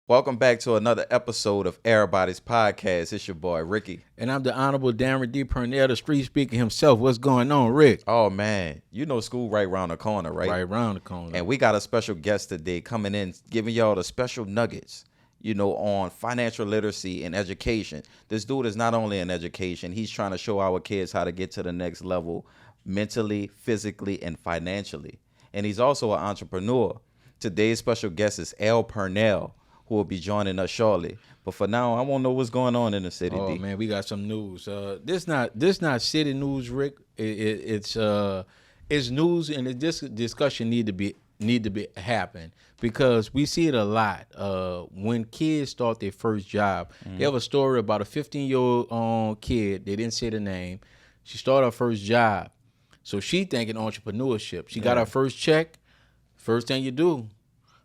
Welcome back to another episode of EraBody's podcast. It's your boy, Ricky. And I'm the Honorable Darren D. Pernell, the street speaker himself. What's going on, Rick? Oh, man. You know school right around the corner, right? Right around the corner. And we got a special guest today coming in, giving y'all the special nuggets, on financial literacy and education. This dude is not only in education, he's trying to show our kids how to get to the next level mentally, physically, and financially. And he's also an entrepreneur. Today's special guest is Pernell, who will be joining us shortly. But for now, I want to know what's going on in the city. Oh, D. man, we got some news. This not city news, Rick. It's news, and this discussion need to be happen because we see it a lot. When kids start their first job, they have a story about a 15-year-old kid. They didn't say the name. She started her first job, so she thinking entrepreneurship. She got her first check. First thing you do,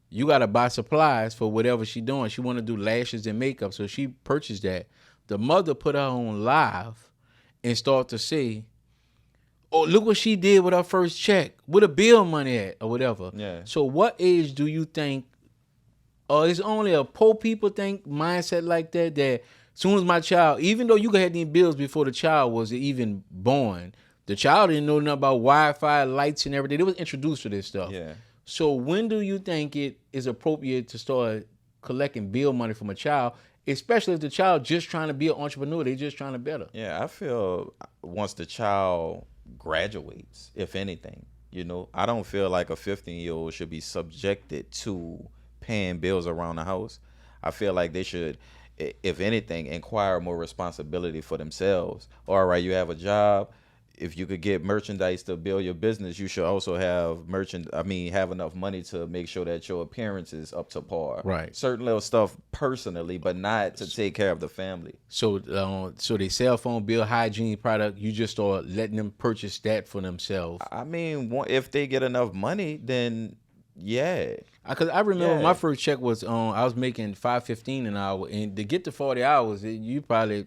you got to buy supplies for whatever she doing. She want to do lashes and makeup, so she purchased that. The mother put her on live and start to say, oh, look what she did with her first check. Where the bill money at or whatever. Yeah. So what age do you think, it's only a poor people think mindset like that as soon as my child, even though you could have these bills before the child was even born, the child didn't know nothing about Wi-Fi, lights and everything. They was introduced to this stuff. Yeah. So when do you think it is appropriate to start collecting bill money from a child, especially if the child just trying to be an entrepreneur, they just trying to better? Yeah, I feel once the child graduates, if anything, I don't feel like a 15-year-old should be subjected to paying bills around the house. I feel like they should, if anything, inquire more responsibility for themselves. All right, you have a job. If you could get merchandise to build your business, you should also have have enough money to make sure that your appearance is up to par. Right. Certain little stuff personally, but not to take care of the family. So they cell phone bill, hygiene product, you just start letting them purchase that for themselves. If they get enough money, then yeah. Because I remember my first check was I was making $5.15 an hour, and to get to 40 hours,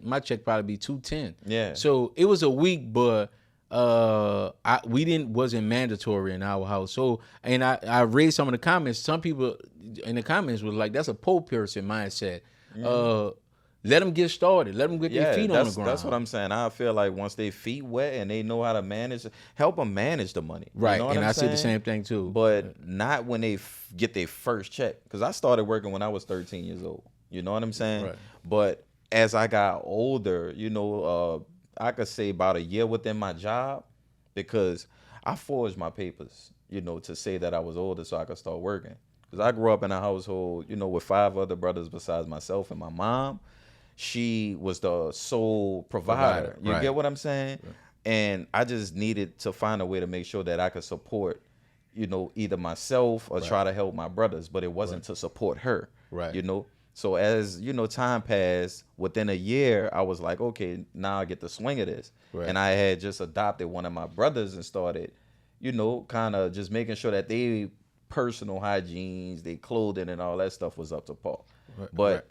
my check probably be $2.10. Yeah. So it was a week, but wasn't mandatory in our house. So and I read some of the comments. Some people in the comments was like, "That's a poor person mindset." Let them get started. Let them get their feet on the ground. That's what I'm saying. I feel like once their feet wet and they know how to manage, help them manage the money. Right, You know what and I'm I saying? see the same thing too. But not when they get their first check. Because I started working when I was 13 years old. You know what I'm saying? Right. But as I got older, I could say about a year within my job, because I forged my papers, to say that I was older so I could start working. Because I grew up in a household, with 5 other brothers besides myself and my mom. She was the sole provider. You get what I'm saying? Right. And I just needed to find a way to make sure that I could support, either myself or try to help my brothers, but it wasn't to support her. Right. So as, time passed, within a year, I was like, okay, now I get the swing of this. Right. And I had just adopted one of my brothers and started, kind of just making sure that they personal hygienes, their clothing and all that stuff was up to par. Right. But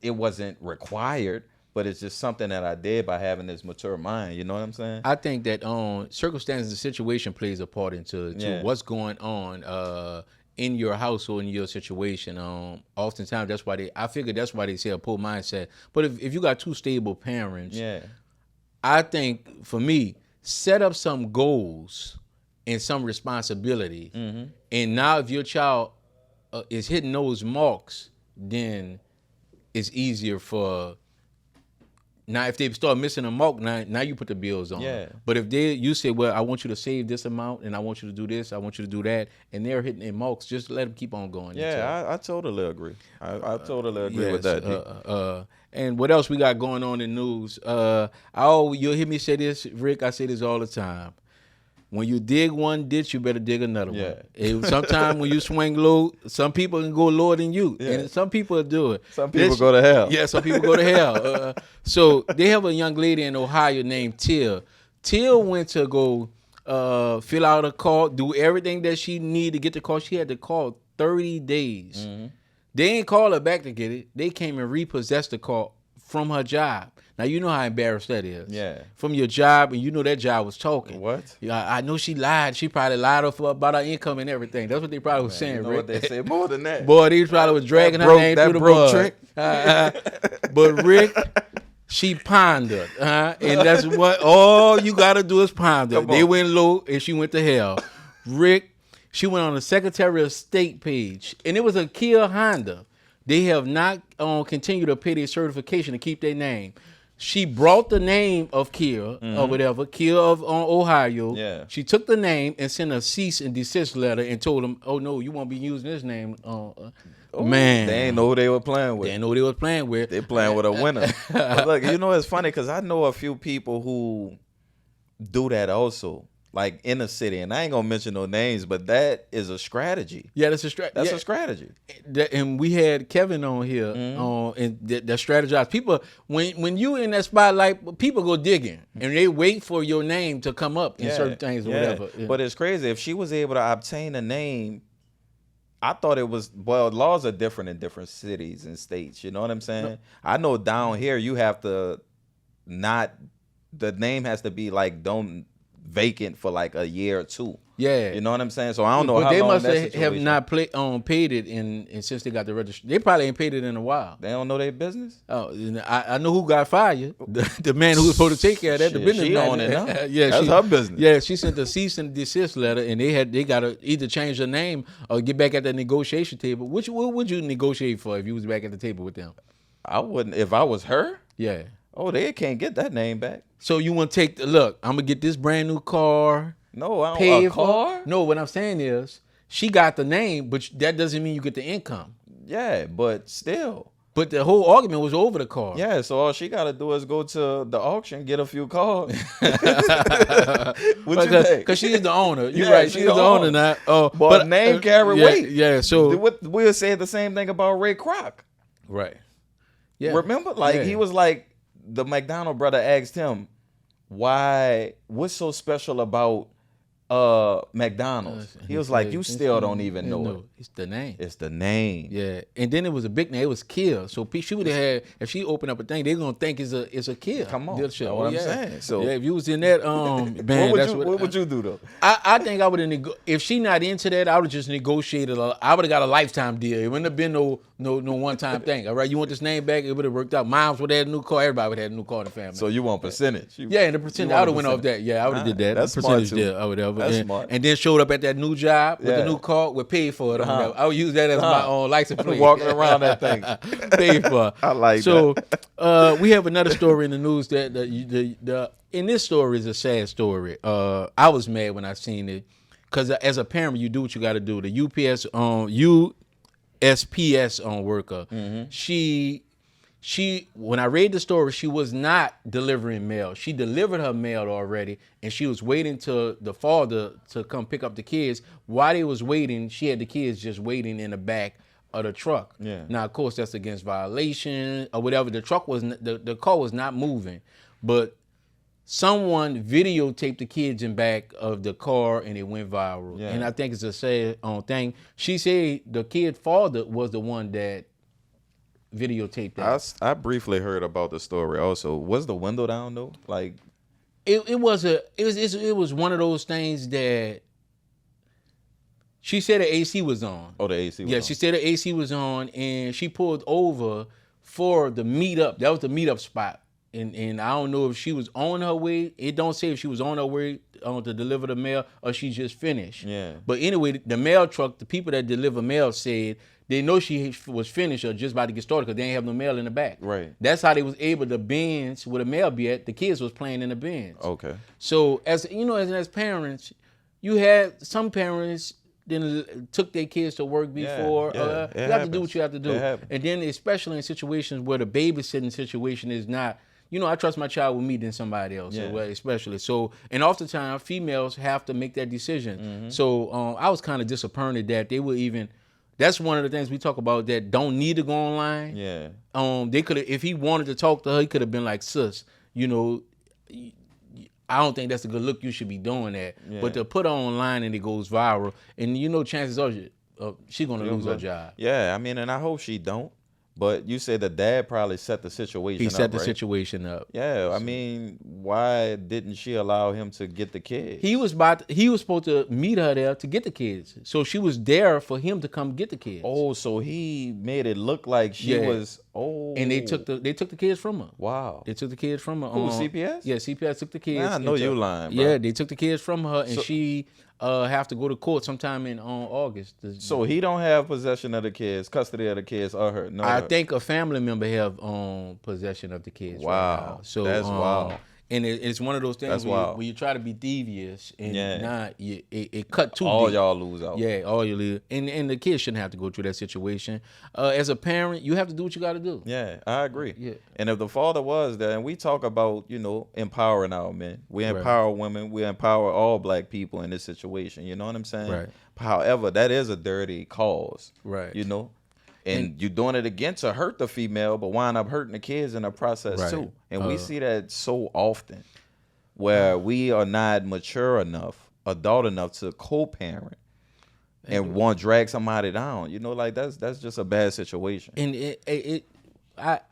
it wasn't required, but it's just something that I did by having this mature mind. You know what I'm saying? I think that circumstances and situation plays a part into what's going on in your household, in your situation. Oftentimes that's why they say a poor mindset. But if you got 2 stable parents, I think for me, set up some goals and some responsibility. Mm-hmm. And now if your child is hitting those marks, then it's easier for. Now, if they start missing a mark, now you put the bills on. Yeah. But if you say, well, I want you to save this amount, and I want you to do this, I want you to do that, and they're hitting their marks, just let them keep on going. Yeah, I totally agree. I totally agree with that. And what else we got going on in news? You'll hear me say this, Rick. I say this all the time. When you dig one ditch, you better dig another one. Sometimes when you swing low, some people can go lower than you, and some people do it. Some people go to hell. Yeah, some people go to hell. So they have a young lady in Ohio named Till. Till went to go fill out a call, do everything that she needed to get the call. She had to call 30 days. Mm-hmm. They ain't call her back to get it. They came and repossessed the car from her job. Now, you know how embarrassed that is. Yeah. From your job, and you know that job was talking. What? Yeah, I know she lied. She probably lied about her income and everything. That's what they probably was saying, You know Rick. what they say more than that. Boy, these probably was dragging her name through the broke mud. trick. But Rick, she pondered, and that's what all you gotta do is ponder. They went low, and she went to hell. Rick, she went on the Secretary of State page, and it was a Kia Honda. They have not continued to pay their certification to keep their name. She brought the name of Kia or whatever, Kia of Ohio. Yeah. She took the name and sent a cease and desist letter and told them, "Oh no, you won't be using this name." Man, They ain't know who they were playing with. they didn't know who they was playing with. They playing with a winner. But look, you know it's funny because I know a few people who do that also, like in the city, and I ain't gonna mention no names, but that is a strategy. Yeah, that's a strategy. That's a strategy. And we had Kevin on here, and that strategize. People, when you in that spotlight, people go digging, and they wait for your name to come up in certain things or whatever. Yeah. But it's crazy if she was able to obtain a name. I thought it was, well, laws are different in different cities and states. You know what I'm saying? No. I know down here you have to the name has to be like vacant for like a year or two. Yeah. You know what I'm saying? So I don't know but how they long must that have not paid it and since they got the registration. They probably ain't paid it in a while. They don't know their business? Oh, I know who got fired. The man who was supposed to take care of that, the business she man. On it now. Yeah, that's her business. Yeah, she sent a cease and desist letter, and they got to either change their name or get back at the negotiation table. What would you negotiate for if you was back at the table with them? I wouldn't. If I was her? Yeah. Oh, they can't get that name back. So you want to take look, I'm going to get this brand new car. No, I don't. A car? No, what I'm saying is she got the name, but that doesn't mean you get the income. Yeah, but still. But the whole argument was over the car. Yeah, so all she got to do is go to the auction, get a few cars. What you think? Because she is the owner. You're right. She is the owner now. But name carry weight. Yeah, so. We'll say the same thing about Ray Kroc. Right. Yeah. Remember? He was like, the McDonald brother asked him, what's so special about McDonald's? He was like, you still don't even know it. It's the name. It's the name. Yeah, and then it was a big name. It was Kia. So she would have had, if she opened up a thing, they're gonna think it's a Kia. Come on, that's what I'm saying. So yeah, if you was in that, man, what would you do though? I think I would have. If she not into that, I would have just negotiated. I would have got a lifetime deal. It wouldn't have been no one time thing. All right, you want this name back? It would have worked out. Moms would have had a new car. Everybody would have had a new car in the family. So you want percentage? Yeah, and the percentage. I would have went off that. Yeah, I would have did that. That's the percentage smart too. deal or whatever. That's smart. And then showed up at that new job with the new car. Would pay for it. I would use that as my own license plate. Walking around that thing. Paid for. I like that. So we have another story in the news that in this story is a sad story. I was mad when I seen it because as a parent, you do what you got to do. The USPS worker, she when I read the story, she was not delivering mail. She delivered her mail already, and she was waiting till the father to come pick up the kids. While they was waiting, she had the kids just waiting in the back of the truck. Yeah. Now, of course, that's against violation or whatever. The truck was the car was not moving, but someone videotaped the kids in back of the car and it went viral. Yeah. And I think it's a sad thing. She said the kid father was the one that videotaped that. I briefly heard about the story also. Was the window down though? Like it was one of those things that she said the AC was on. Oh, the AC was on. Yeah, she said the AC was on and she pulled over for the meetup. That was the meetup spot. And I don't know if she was on her way. It don't say if she was on her way to deliver the mail or she just finished. Yeah. But anyway, the mail truck, the people that deliver mail said they know she was finished or just about to get started because they ain't have no mail in the back. Right. That's how they was able to Benz where the mail be at. The kids was playing in the Benz. Okay. So as parents, you had some parents then took their kids to work before. You have to do what you have to do. And then especially in situations where the babysitting situation is not, I trust my child with me than somebody else, especially. So, and oftentimes females have to make that decision. Mm-hmm. So I was kind of disappointed that they were even, that's one of the things we talk about that don't need to go online. Yeah. They could have, if he wanted to talk to her, he could have been like, sis, I don't think that's a good look. You should be doing that. Yeah. But to put her online and it goes viral, and chances are she's going to lose her job. Yeah, I mean, and I hope she don't. But you said the dad probably set the situation He up, set the right? situation up. Yeah, I mean, why didn't she allow him to get the kids? He was supposed to meet her there to get the kids. So she was there for him to come get the kids. Oh, so he made it look like she Yeah. was. Oh, And they took the kids from her. wow. They took the kids from her. Who, CPS? Yeah, CPS took the kids. Man, I know you lying, bro. Yeah, they took the kids from her, and she have to go to court sometime in August. So he don't have possession of the kids, custody of the kids, or her. No, I think a family member have possession of the kids. Wow, right now. So that's wild. And it's one of those things where you try to be devious and not it cut too all deep. y'all lose out. Yeah, all you lose, and the kids shouldn't have to go through that situation. As a parent, you have to do what you got to do. Yeah, I agree. Yeah. And if the father was there, and we talk about, empowering our men, we empower women, we empower all black people in this situation. You know what I'm saying? Right. However, that is a dirty cause. Right. And you're doing it again to hurt the female, but wind up hurting the kids in the process Right. too. And we see that so often, where we are not mature enough, adult enough to co-parent, and want to drag somebody down. Like that's just a bad situation. And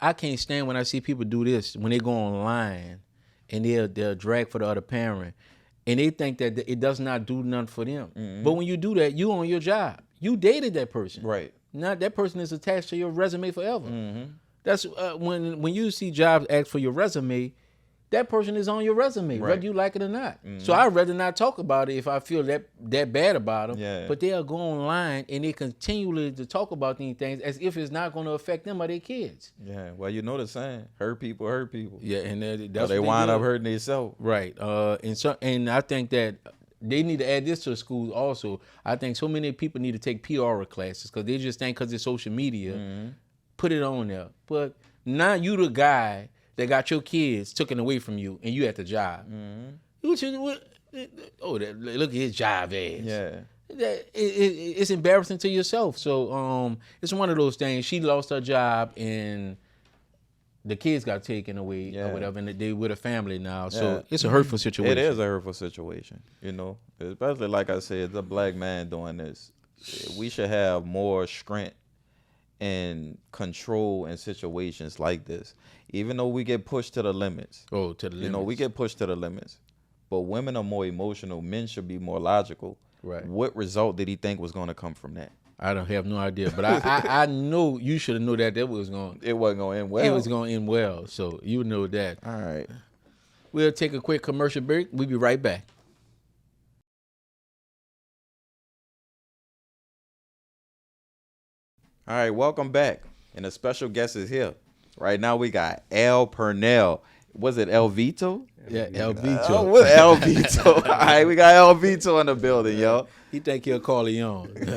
I can't stand when I see people do this when they go online and they'll drag for the other parent, and they think that it does not do nothing for them. Mm-hmm. But when you do that, you on your job. You dated that person. Right. Now that person is attached to your resume forever. Mm-hmm. That's when you see jobs ask for your resume, that person is on your resume, Right. whether you like it or not. So I'd rather not talk about it if I feel that bad about them. Yeah. But they'll go online and they continually to talk about these things as if it's not going to affect them or their kids. Yeah. Well, you know the saying, hurt people hurt people. Yeah, and Or that's they what wind do. up hurting themselves. Right. And I think that they need to add this to the schools also. I think so many people need to take PR classes because they just think because it's social media, put it on there. But now you the guy that got your kids taken away from you and you at the job. Look at his job ass. Yeah. It's embarrassing to yourself. So it's one of those things. She lost her job and the kids got taken away or whatever, and they with a family now. So it's a hurtful situation. It is a hurtful situation, especially like I said, the black man doing this. We should have more strength and control in situations like this, even though we get pushed to the limits. Oh, to the limits. We get pushed to the limits. But women are more emotional. Men should be more logical. Right. What result did he think was going to come from that? I don't have no idea, but I know you should have known that was going. It wasn't going to end well. It was going to end well, so you know that. All right. We'll take a quick commercial break. We'll be right back. All right, welcome back. And a special guest is here. Right now we got Pernell. Was it El Vito? Yeah, El Vito. Oh, what El Vito? All right, we got El Vito in the building, yo. He think he'll call Leon. Vito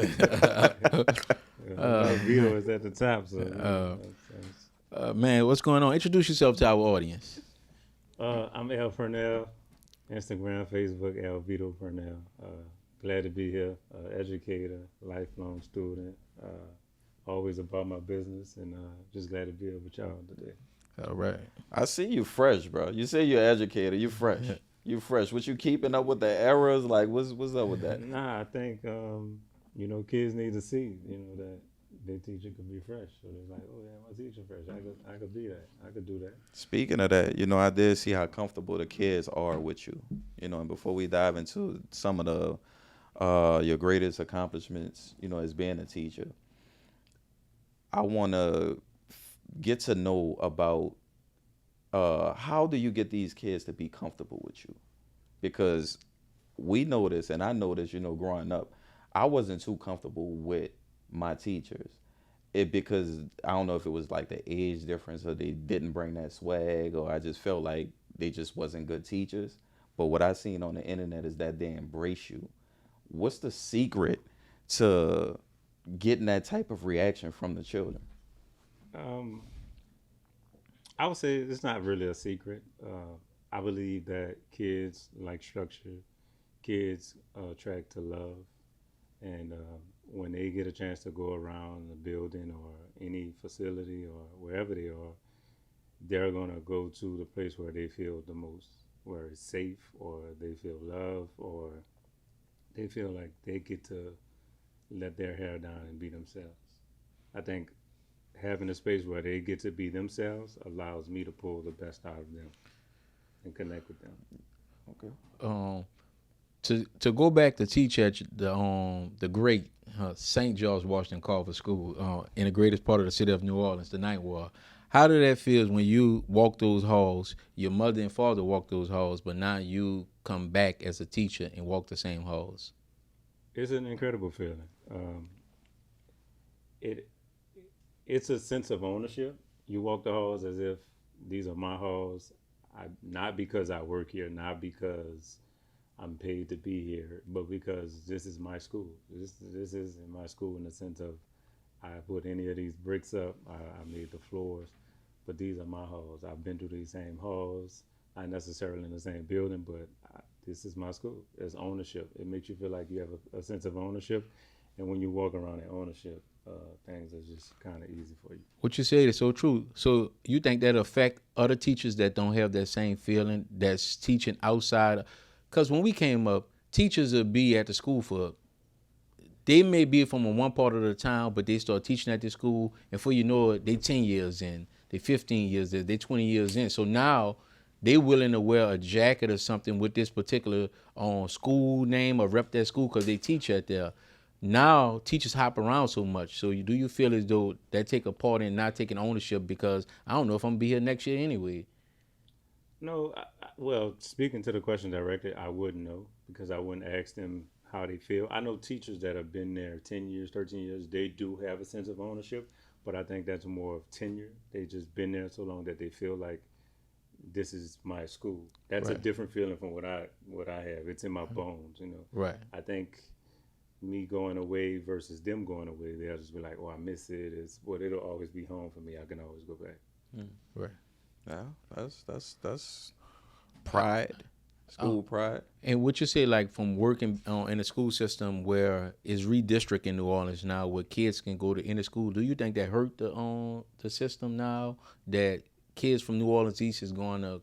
is at the top, so. Man, what's going on? Introduce yourself to our audience. I'm El Pernell, Instagram, Facebook, El Vito Pernell. Glad to be here. Educator, lifelong student. Always about my business, and just glad to be here with y'all today. All right. I see you fresh, bro. You say you're an educator. You fresh. You fresh. What you keeping up with the errors? Like, what's up with that? Nah, I think, kids need to see, that their teacher could be fresh. So they're like, oh, yeah, my teacher fresh. I could be that. I could do that. Speaking of that, I did see how comfortable the kids are with you. And before we dive into some of the your greatest accomplishments, as being a teacher, I want to get to know about how do you get these kids to be comfortable with you? Because we know this, and I know this, growing up, I wasn't too comfortable with my teachers. Because I don't know if it was like the age difference or they didn't bring that swag, or I just felt like they just wasn't good teachers. But what I seen on the internet is that they embrace you. What's the secret to getting that type of reaction from the children? I would say it's not really a secret. I believe that kids like structure. Kids attract to love. And when they get a chance to go around the building or any facility or wherever they are, they're going to go to the place where they feel the most, where it's safe, or they feel love, or they feel like they get to let their hair down and be themselves. I think having a space where they get to be themselves allows me to pull the best out of them and connect with them. Okay. Um, to go back to teach at the great St. George Washington Carver School in the greatest part of the city of New Orleans, the Ninth Ward. How did that feel when you walk those halls? Your mother and father walked those halls, but now you come back as a teacher and walk the same halls. It's an incredible feeling. It it's a sense of ownership. You walk the halls as if these are my halls. Not because I work here, not because I'm paid to be here, but because this is my school. This is my school in the sense of I put any of these bricks up. I made the floors, but these are my halls. I've been through these same halls, not necessarily in the same building, but this is my school. There's ownership. It makes you feel like you have a sense of ownership, and when you walk around in ownership, things are just kind of easy for you. What you said is so true. So you think that affect other teachers that don't have that same feeling that's teaching outside? Because when we came up, teachers would be at the school for, they may be from one part of the town, but they start teaching at the school, and before you know it, they 10 years in, they 15 years in, they 20 years in. So now they willing to wear a jacket or something with this particular school name or rep that school because they teach at there. Now teachers hop around so much. So do you feel as though that take a part in not taking ownership because I don't know if I'm gonna be here next year anyway? No, well, speaking to the question directly, I wouldn't know because I wouldn't ask them how they feel. I know teachers that have been there 10 years, 13 years, they do have a sense of ownership, but I think that's more of tenure. They just been there so long that they feel like this is my school. That's a Right. different feeling from what I have. It's in my bones, you know. Right. I think me going away versus them going away, they'll just be like, "Oh, I miss it." It's well, it'll always be home for me. I can always go back. Right. Yeah, that's pride, school pride. And what you say, like from working in the school system where it's redistricting New Orleans now, where kids can go to any school, do you think that hurt the system now that kids from New Orleans East is going to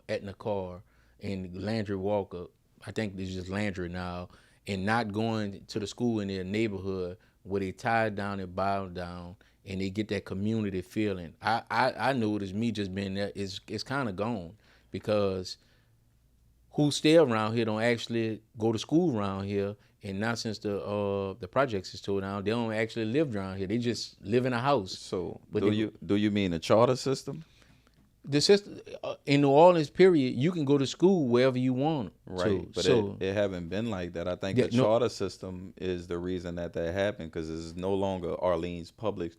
Etna Carr and Landry Walker? I think it's just Landry now, and not going to the school in their neighborhood where they tie down and bow down and they get that community feeling. I noticed me just being there is it's kind of gone because who stay around here don't actually go to school around here, and not since the projects is torn down, they don't actually live around here. They just live in a house. So But do you mean the charter system? The system in New Orleans, period, you can go to school wherever you want Right, to. but So it haven't been like that. I think Yeah, the no- charter system is the reason that happened because it's no longer Orleans public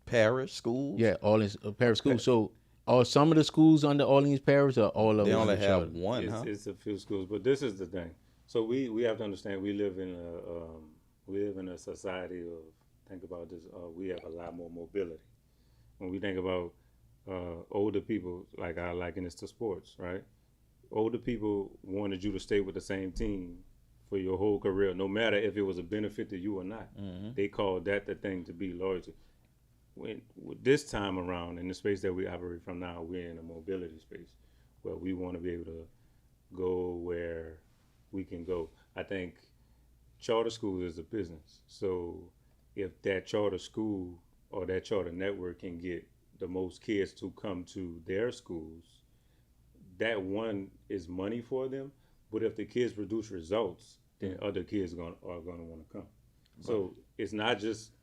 parish schools. yeah, Orleans parish school. So are some of the schools under Orleans Parish or all of They them only under have charter? one, It's, huh? it's a few schools, but this is the thing. So we have to understand we live in a society of think about this. We have a lot more mobility. When we think about older people, like I liken this to sports, right? Older people wanted you to stay with the same team for your whole career, no matter if it was a benefit to you or not. They called that the thing to be loyal to. When this time around, in the space that we operate from now, we're in a mobility space where we want to be able to go where we can go. I think charter school is a business. So if that charter school or that charter network can get the most kids to come to their schools, that one is money for them. But if the kids produce results, then other kids are going to want to come. So it's not just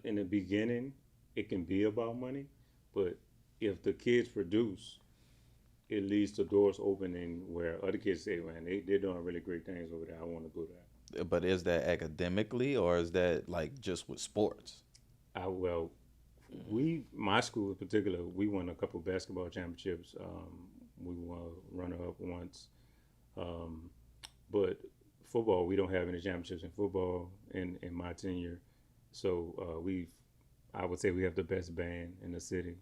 in the beginning. It can be about money, but if the kids produce, it leads to doors opening where other kids say, "Man, they're doing really great things over there. I want to go there." But is that academically or is that like just with sports? Well, my school in particular, we won a couple basketball championships. We won runner up once, but football, we don't have any championships in football in my tenure. So I would say we have the best band in the city.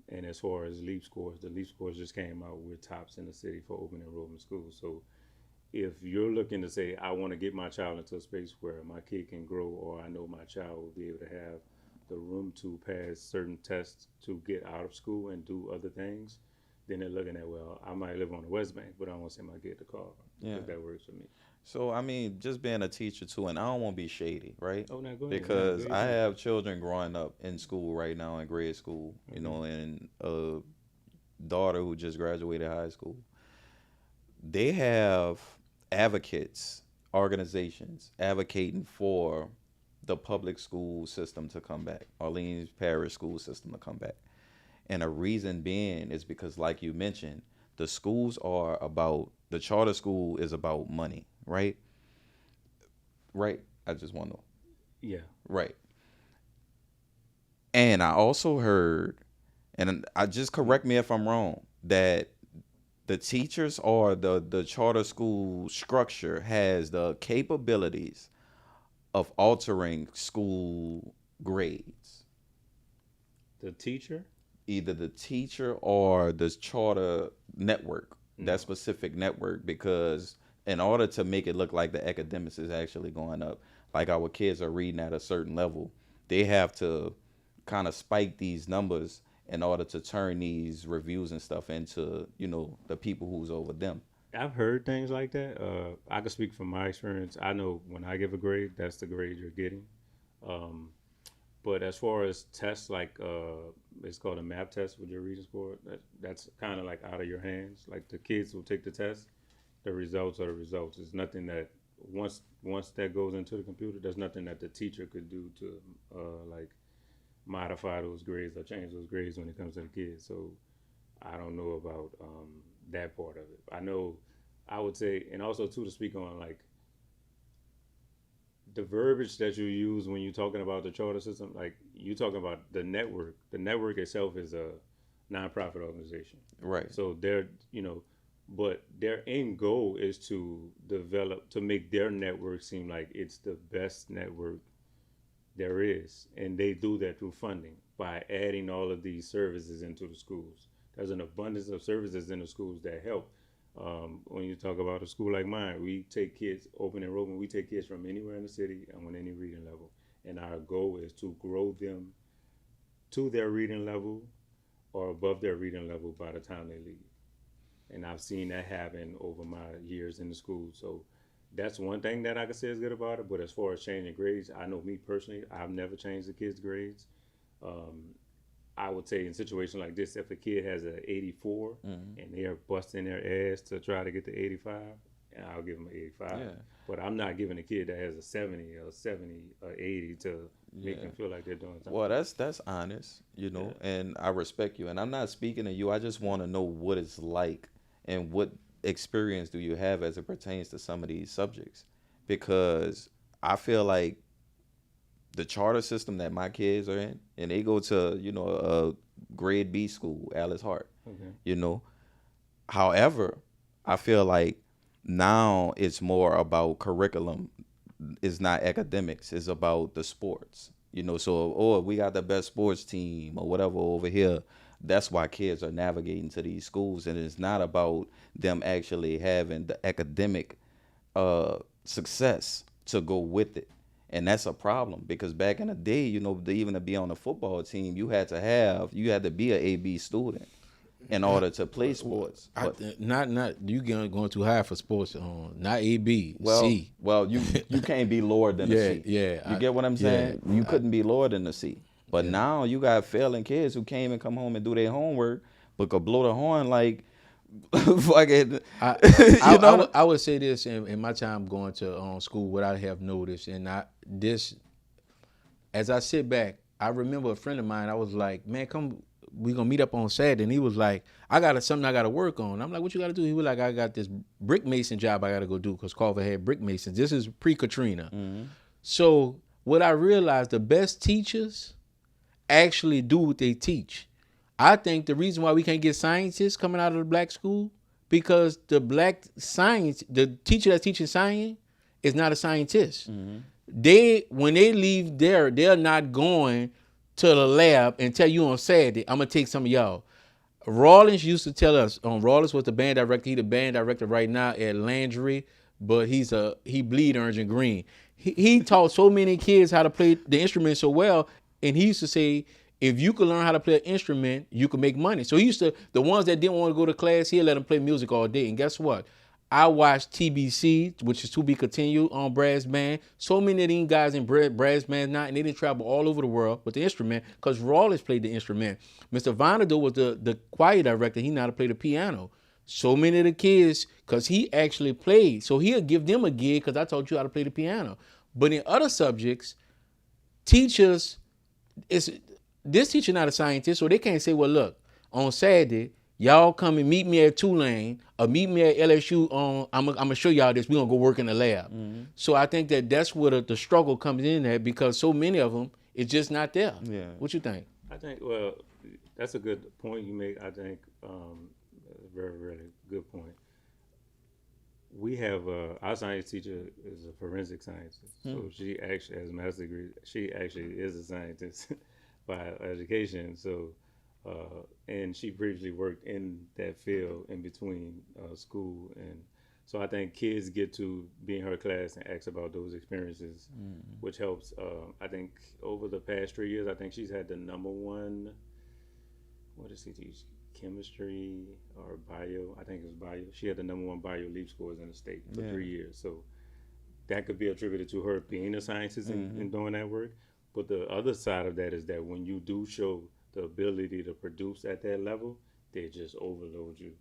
And as far as leap scores, the leap scores just came out. We're tops in the city for open enrollment schools. So if you're looking to say, I want to get my child into a space where my kid can grow, or I know my child will be able to have the room to pass certain tests to get out of school and do other things, then they're looking at, well, I might live on the West Bank, but I want to send my kid to Carver Yeah. if that works for me. So I mean, just being a teacher too, and I don't want to be shady, right? Oh, now go ahead. Nah, go Because ahead. I have children growing up in school right now in grade school, and a daughter who just graduated high school. They have advocates, organizations advocating for the public school system to come back, Orleans Parish school system to come back. And a reason being is because, like you mentioned, the charter school is about money, right? Right. I just want to, Yeah. right. And I also heard, and I just correct me if I'm wrong, that the teachers or the charter school structure has the capabilities of altering school grades. The teacher? Either the teacher or the charter network, that No. specific network, because in order to make it look like the academics is actually going up, like our kids are reading at a certain level, they have to kind of spike these numbers in order to turn these reviews and stuff into, the people who's over them. I've heard things like that. I can speak from my experience. I know when I give a grade, that's the grade you're getting. Um, but as far as tests, like it's called a map test with your reading score, that's kind of like out of your hands. Like the kids will take the test, the results are the results. It's nothing that once that goes into the computer, there's nothing that the teacher could do to like modify those grades or change those grades when it comes to the kids. So I don't know about that part of it. I know, I would say, and also too to speak on like the verbiage that you use when you're talking about the charter system. Like you talking about the network. The network itself is a nonprofit organization. Right. So but their end goal is to make their network seem like it's the best network there is, and they do that through funding by adding all of these services into the schools. There's an abundance of services in the schools that help. When you talk about a school like mine, we take kids, open enrollment, we take kids from anywhere in the city and on any reading level. And our goal is to grow them to their reading level or above their reading level by the time they leave. And I've seen that happen over my years in the school. So that's one thing that I can say is good about it. But as far as changing grades, I know me personally, I've never changed the kids' grades. Um, I would say in situations like this, if a kid has an 84 and they're busting their ass to try to get to 85, I'll give them an 85. Yeah. But I'm not giving a kid that has a 70 or 80 to make Yeah. them feel like they're doing something. Well, that's honest, and I respect you. And I'm not speaking to you. I just want to know what it's like and what experience do you have as it pertains to some of these subjects, because I feel like the charter system that my kids are in, and they go to a grade B school, Alice Hart. Okay. However, I feel like now it's more about curriculum. It's not academics. It's about the sports. So we got the best sports team or whatever over here. That's why kids are navigating to these schools, and it's not about them actually having the academic success to go with it. And that's a problem, because back in the day, even to be on a football team, you had to be an AB student in order to play sports. Not you going too high for sports. Not AB, Well, C. well, you can't be lower than a Yeah, C. yeah, You get what I'm saying? You couldn't be lower than a C. But Yeah. now you got failing kids who can't even come home and do their homework, but could blow the horn like fucking. I would say this in my time going to school, what I have noticed, and as I sit back, I remember a friend of mine. I was like, man, come, we gonna meet up on Saturday, and he was like, I got something I got to work on. I'm like, what you got to do? He was like, I got this brick mason job I got to go do, because Carver had brick masons. This is pre-Katrina. Mm-hmm. So what I realized, the best teachers actually do what they teach. I think the reason why we can't get scientists coming out of the black school, because the teacher that's teaching science is not a scientist. Mm-hmm. When they leave there, they're not going to the lab and tell you on Saturday, I'm gonna take some of y'all. Rawlins used to tell us, Rawlins was the band director. He the band director right now at Landry, but he bleed orange and green. He taught so many kids how to play the instrument so well, and he used to say, if you could learn how to play an instrument, you could make money. So the ones that didn't want to go to class, he'd let them play music all day. And guess what? I watch TBC, which is to be continued on brass band. So many of these guys in brass band now, and they didn't travel all over the world with the instrument because Rawlins played the instrument. Mr. Vonnegut was the choir director. He know how to play the piano. So many of the kids, because he actually played, so he'll give them a gig because I taught you how to play the piano. But in other subjects, teachers, this teacher not a scientist, so they can't say, well, look, on Saturday, y'all come and meet me at Tulane or meet me at LSU. I'm gonna show y'all this. We're gonna go work in the lab. Mm-hmm. So I think that's where the struggle comes in at because so many of them, it's just not there. Yeah. What you think? I think, well, that's a good point you make. I think a very, very good point. We have our science teacher is a forensic scientist, so she actually has a master's degree. She actually is a scientist by education. So, and she previously worked in that field in between school, and so I think kids get to be in her class and ask about those experiences, which helps. I think over the past 3 years, I think she's had the number one. What does she teach? Chemistry or bio? I think it was bio. She had the number one bio leap scores in the state for 3 years. So that could be attributed to her being a scientist and doing that work. But the other side of that is that when you do show the ability to produce at that level, they just overload you.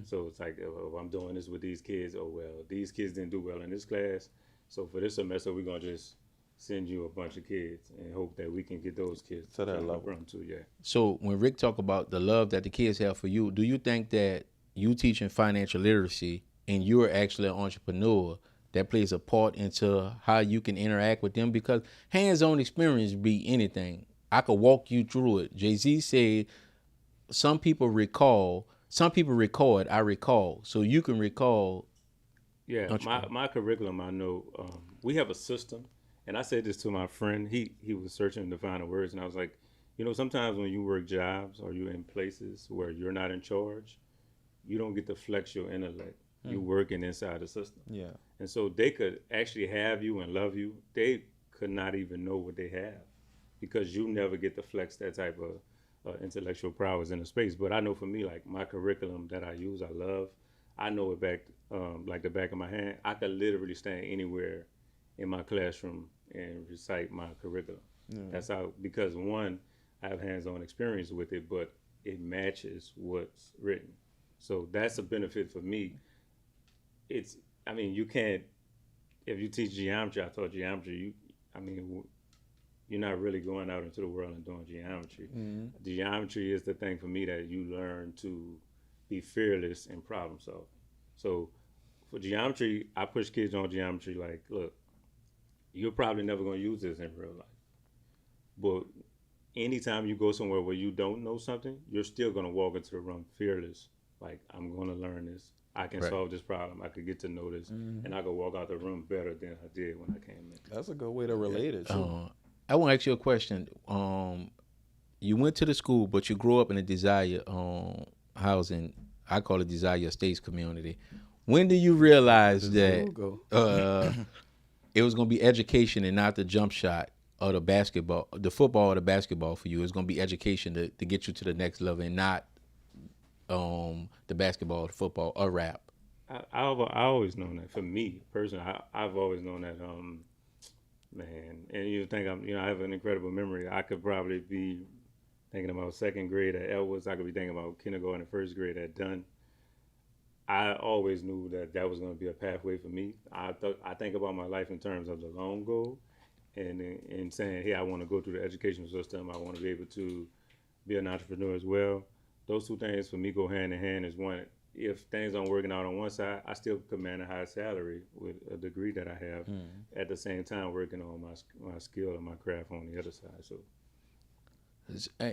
So it's like, oh, I'm doing this with these kids. Oh, well, these kids didn't do well in this class. So for this semester, we're going to just send you a bunch of kids and hope that we can get those kids to that level. Too, yeah. So when Rick talk about the love that the kids have for you, do you think that you teaching financial literacy and you're actually an entrepreneur that plays a part into how you can interact with them? Because hands-on experience be anything. I could walk you through it. Jay-Z said some people record, I recall. So you can recall. Yeah, my curriculum, I know, we have a system. And I said this to my friend. He was searching to find the words, and I was like, sometimes when you work jobs or you're in places where you're not in charge, you don't get to flex your intellect. You're working inside the system. Yeah. And so they could actually have you and love you. They could not even know what they have because you never get to flex that type of intellectual prowess in the space. But I know for me, like my curriculum that I use, I love. I know it back like the back of my hand. I could literally stand anywhere in my classroom and recite my curriculum. That's how, because one, I have hands-on experience with it, but it matches what's written. So that's a benefit for me. You can't, if you teach geometry, I taught geometry, you're not really going out into the world and doing geometry. Geometry is the thing for me that you learn to be fearless in problem solving. So for geometry, I push kids on geometry like, look, you're probably never going to use this in real life. But anytime you go somewhere where you don't know something, you're still going to walk into the room fearless. Like, I'm going to learn this. I can solve this problem. I could get to know this. And I could walk out the room better than I did when I came in. That's a good way to relate it. I want to ask you a question. You went to the school, but you grew up in a Desire housing. I call it Desire Estates community. When do you realize that it was going to be education and not the jump shot or the basketball, the football or the basketball for you? It's going to be education to get you to the next level and not the basketball, the football, or rap. I always known that. For me personally, I've always known that. And you think I have an incredible memory. I could probably be thinking about second grade at Elwoods. I could be thinking about kindergarten and first grade at Dunn. I always knew that was going to be a pathway for me. I think about my life in terms of the long goal, and saying, hey, I want to go through the educational system. I want to be able to be an entrepreneur as well. Those two things for me go hand in hand. Is one, if things aren't working out on one side, I still command a high salary with a degree that I have. At the same time working on my skill and my craft on the other side. So.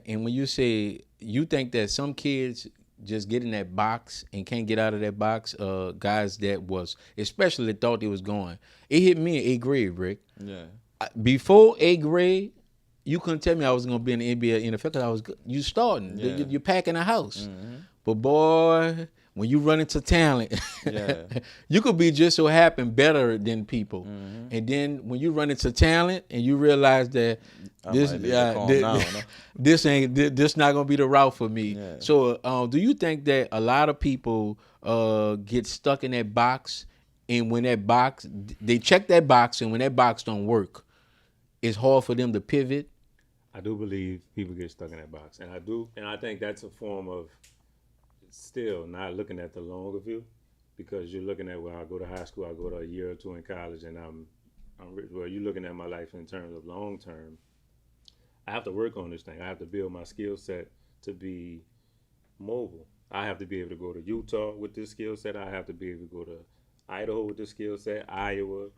And when you say you think that some kids just get in that box and can't get out of that box, guys that was especially thought they was going. It hit me in 8th grade, Rick. Yeah. Before 8th grade, you couldn't tell me I was gonna be in the NBA, NFL, because you starting. Yeah. You're packing a house. But boy, when you run into talent, you could be just so happen better than people. And then when you run into talent and you realize that I This might need to calm down. Huh? this not gonna be the route for me. Yeah. So, do you think that a lot of people get stuck in that box, and when that box they check that box, and when that box don't work, it's hard for them to pivot? I do believe people get stuck in that box, and I think that's a form of still not looking at the longer view, because you're looking at, well, I go to high school, I go to a year or two in college, and well, you're looking at my life in terms of long term. I have to work on this thing. I have to build my skill set to be mobile. I have to be able to go to Utah with this skill set. I have to be able to go to Idaho with this skill set, Iowa,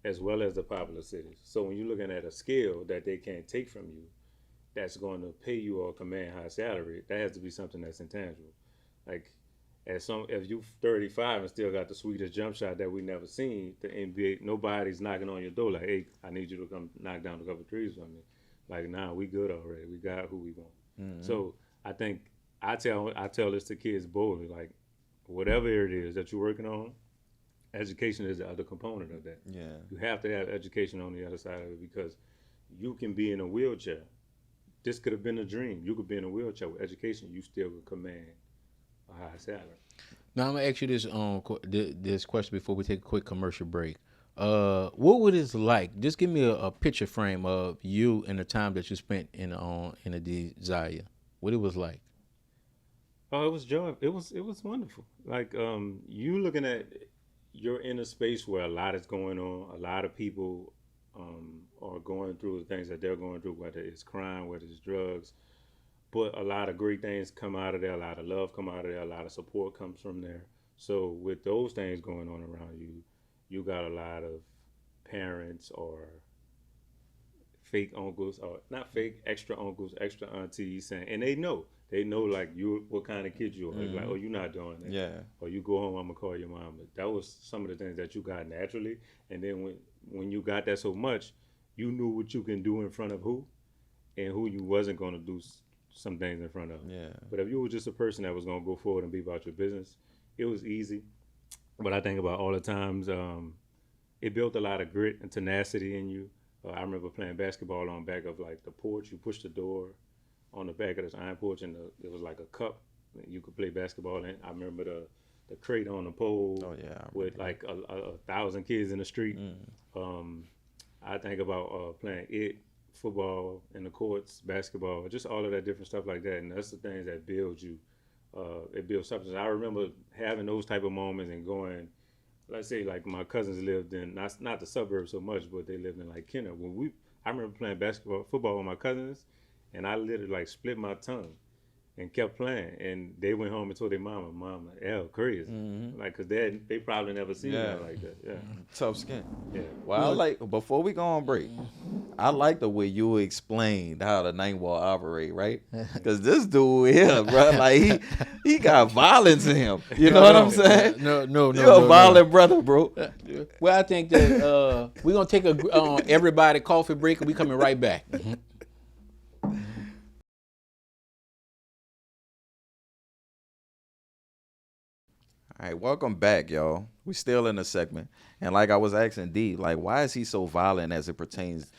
as well as the popular cities. So when you're looking at a skill that they can't take from you, that's going to pay you or command high salary, that has to be something that's intangible. Like, if you 35 and still got the sweetest jump shot that we never seen, the NBA, nobody's knocking on your door like, hey, I need you to come knock down a couple of trees for me. Like, nah, we good already. We got who we want. Mm-hmm. So I think I tell this to kids boldly, like, whatever it is that you're working on, education is the other component of that. Yeah. You have to have education on the other side of it, because you can be in a wheelchair. This could have been a dream. You could be in a wheelchair. With education, you still would command a high salary. Now I'm gonna ask you this question before we take a quick commercial break. What would it like? Just give me a picture frame of you and the time that you spent in a desire. What it was like. Oh, it was joy. It was wonderful. Like, you looking at, you're in a space where a lot is going on. A lot of people are going through the things that they're going through, whether it's crime, whether it's drugs. But a lot of great things come out of there. A lot of love come out of there. A lot of support comes from there. So with those things going on around you, you got a lot of parents or fake uncles, or not fake, extra uncles, extra aunties saying, and they know like you, what kind of kid you are. Mm-hmm. Like, oh, you're not doing that. Yeah. Or you go home, I'm gonna call your mom. But that was some of the things that you got naturally. And then when you got that so much, you knew what you can do in front of who, and who you wasn't gonna do some things in front of. Yeah. But if you were just a person that was gonna go forward and be about your business, it was easy. But I think about all the times, it built a lot of grit and tenacity in you. I remember playing basketball on back of like the porch. You push the door on the back of this iron porch, and it was like a cup you could play basketball in. I remember the crate on the pole. Oh, yeah, with like a 1,000 kids in the street. I think about playing football in the courts, basketball, just all of that different stuff like that. And that's the things that build you. It builds substance. I remember having those type of moments and going, let's say like my cousins lived in, not the suburbs so much, but they lived in like Kenner. I remember playing football with my cousins, and I literally like split my tongue and kept playing. And they went home and told their mama, L, crazy. Mm-hmm. Like, cause they probably never seen that like that. Yeah. Tough skin. Yeah. Well, before we go on break, I like the way you explained how the ninth wall operate, right? Because this dude here, bro, like he got violence in him. You know what I'm saying? No. You're a violent brother, bro. Well, I think that we're gonna take a everybody coffee break, and we coming right back. All right, welcome back, y'all. We still in the segment, and like I was asking D, like, why is he so violent as it pertains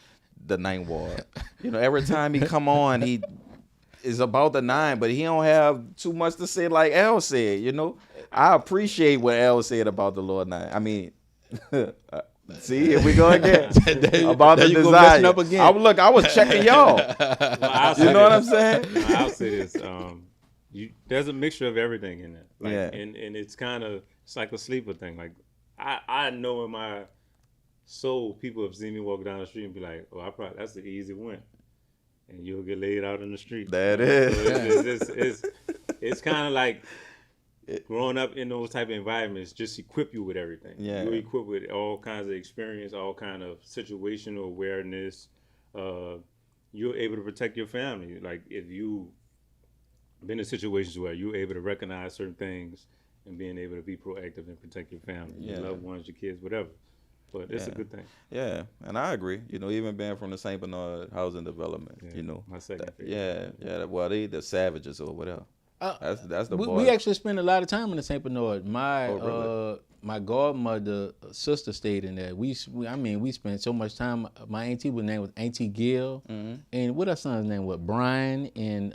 the ninth wall? You know, every time he come on, he is about the nine, but he don't have too much to say like L said. You know, I appreciate what L said about the Lord nine. I mean, see, here we go again about the desire. Up again. I was checking y'all. Well, you know what I'm saying? I'll say this. There's a mixture of everything in there. Like, yeah. And it's like a sleeper thing. Like, I know in my soul, people have seen me walk down the street and be like, oh, that's the easy win. And you'll get laid out in the street. That is. So it's kind of like growing up in those type of environments just equip you with everything. Yeah. You're equipped with all kinds of experience, all kind of situational awareness. You're able to protect your family. Like, if you been in situations where you're able to recognize certain things and being able to be proactive and protect your family, your loved ones, your kids, whatever. But it's a good thing. Yeah, and I agree. You know, even being from the St. Bernard Housing Development, you know. My second favorite. Yeah. Well, they the Savages or whatever. That's the boy. We actually spent a lot of time in the St. Bernard. Really? My godmother sister stayed in there. We spent so much time. My auntie was name was Auntie Gill, and what her son's name was Brian and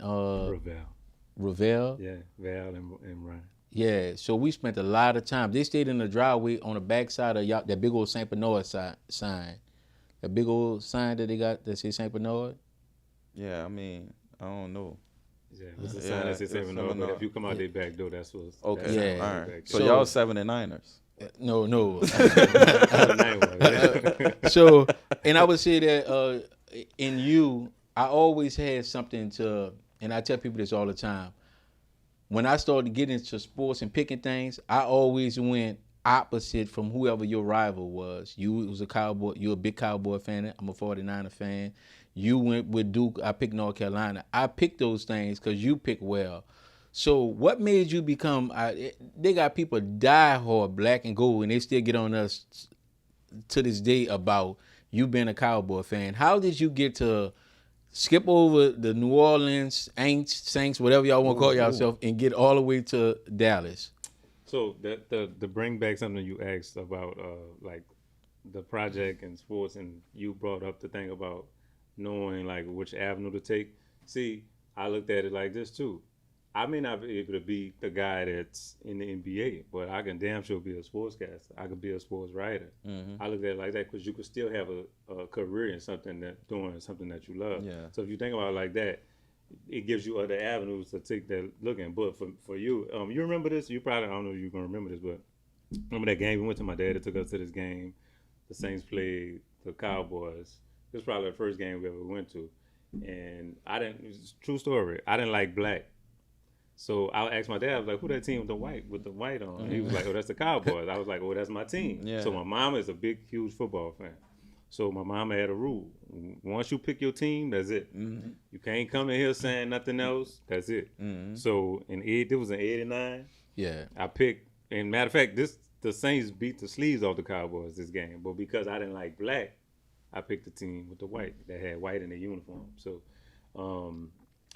Ravel. Yeah, Val and Ryan. Yeah, so we spent a lot of time. They stayed in the driveway on the back side of that big old St. Bernard sign. That big old sign that they got that says St. Bernard. Yeah, I mean, I don't know. Yeah, it's a sign that says St. Bernard, but if you come out their back door, that's what's... Okay, Yeah. all right. So, So- y'all 79ers. No. That's So, and I would say that in you, I always had something to, and I tell people this all the time. When I started getting into sports and picking things, I always went opposite from whoever your rival was. You was a Cowboy, you're a big Cowboy fan. I'm a 49er fan. You went with Duke. I picked North Carolina. I picked those things because you picked well. So what made you become? They got people die hard black and gold, and they still get on us to this day about you being a Cowboy fan. How did you get to skip over the New Orleans Saints, whatever y'all want to call yourself, and get all the way to Dallas? So to bring back something you asked about, like the project and sports, and you brought up the thing about knowing like which avenue to take. See, I looked at it like this too. I may not be able to be the guy that's in the NBA, but I can damn sure be a sportscaster. I could be a sports writer. I look at it like that because you could still have a career in something doing something that you love. Yeah. So if you think about it like that, it gives you other avenues to take that look in. But for you, you remember this? You probably, I don't know if you're gonna remember this, but remember that game we went to? My dad took us to this game. The Saints played the Cowboys. This was probably the first game we ever went to, and it's a true story. I didn't like black. So I asked my dad, I was like, who that team with the white on? And he was like, oh, that's the Cowboys. I was like, oh, that's my team. Yeah. So my mom is a big, huge football fan. So my mama had a rule. Once you pick your team, that's it. You can't come in here saying nothing else. That's it. So it was in 89. Yeah. I picked, and matter of fact, the Saints beat the sleeves off the Cowboys this game. But because I didn't like black, I picked the team with the white that had white in their uniform. So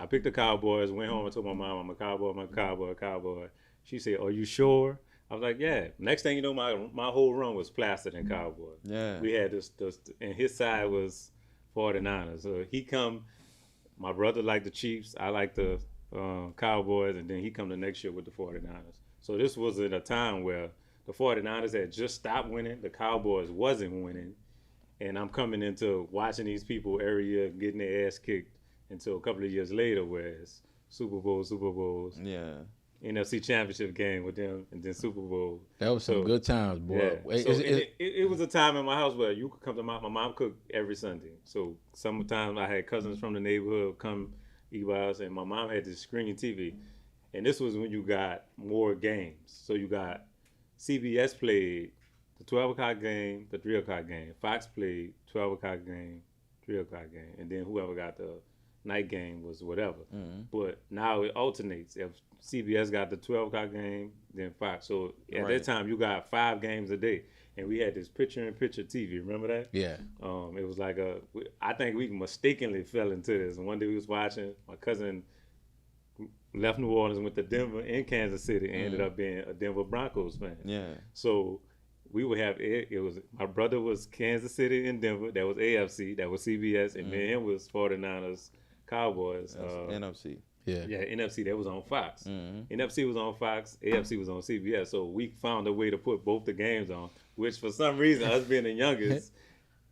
I picked the Cowboys, went home and told my mom, I'm a Cowboy. She said, are you sure? I was like, yeah. Next thing you know, my whole run was plastered in Cowboys. Yeah. We had this, and his side was 49ers. So he come, my brother liked the Chiefs, I liked the Cowboys, and then he come the next year with the 49ers. So this was at a time where the 49ers had just stopped winning, the Cowboys wasn't winning, and I'm coming into watching these people every year getting their ass kicked until a couple of years later, where it's Super Bowls, Yeah. NFC Championship game with them, and then Super Bowl. That was some good times, boy. Yeah. So it was a time in my house where you could come to my mom cooked every Sunday. So sometimes I had cousins from the neighborhood come eat with us, and my mom had this screen TV. And this was when you got more games. So you got CBS played the 12 o'clock game, the 3 o'clock game. Fox played 12 o'clock game, 3 o'clock game. And then whoever got the night game was whatever. But now it alternates. If CBS got the 12 o'clock game, then Fox. So at that time, you got 5 games a day. And we had this picture-in-picture TV. Remember that? Yeah. It was like I think we mistakenly fell into this. And one day we was watching, my cousin left New Orleans and went to Denver and Kansas City and ended up being a Denver Broncos fan. Yeah. So we would have it was my brother was Kansas City and Denver. That was AFC. That was CBS. And me and him was 49ers, Cowboys. NFC. Yeah. Yeah, NFC, that was on Fox. NFC was on Fox, AFC was on CBS. So we found a way to put both the games on, which for some reason, us being the youngest,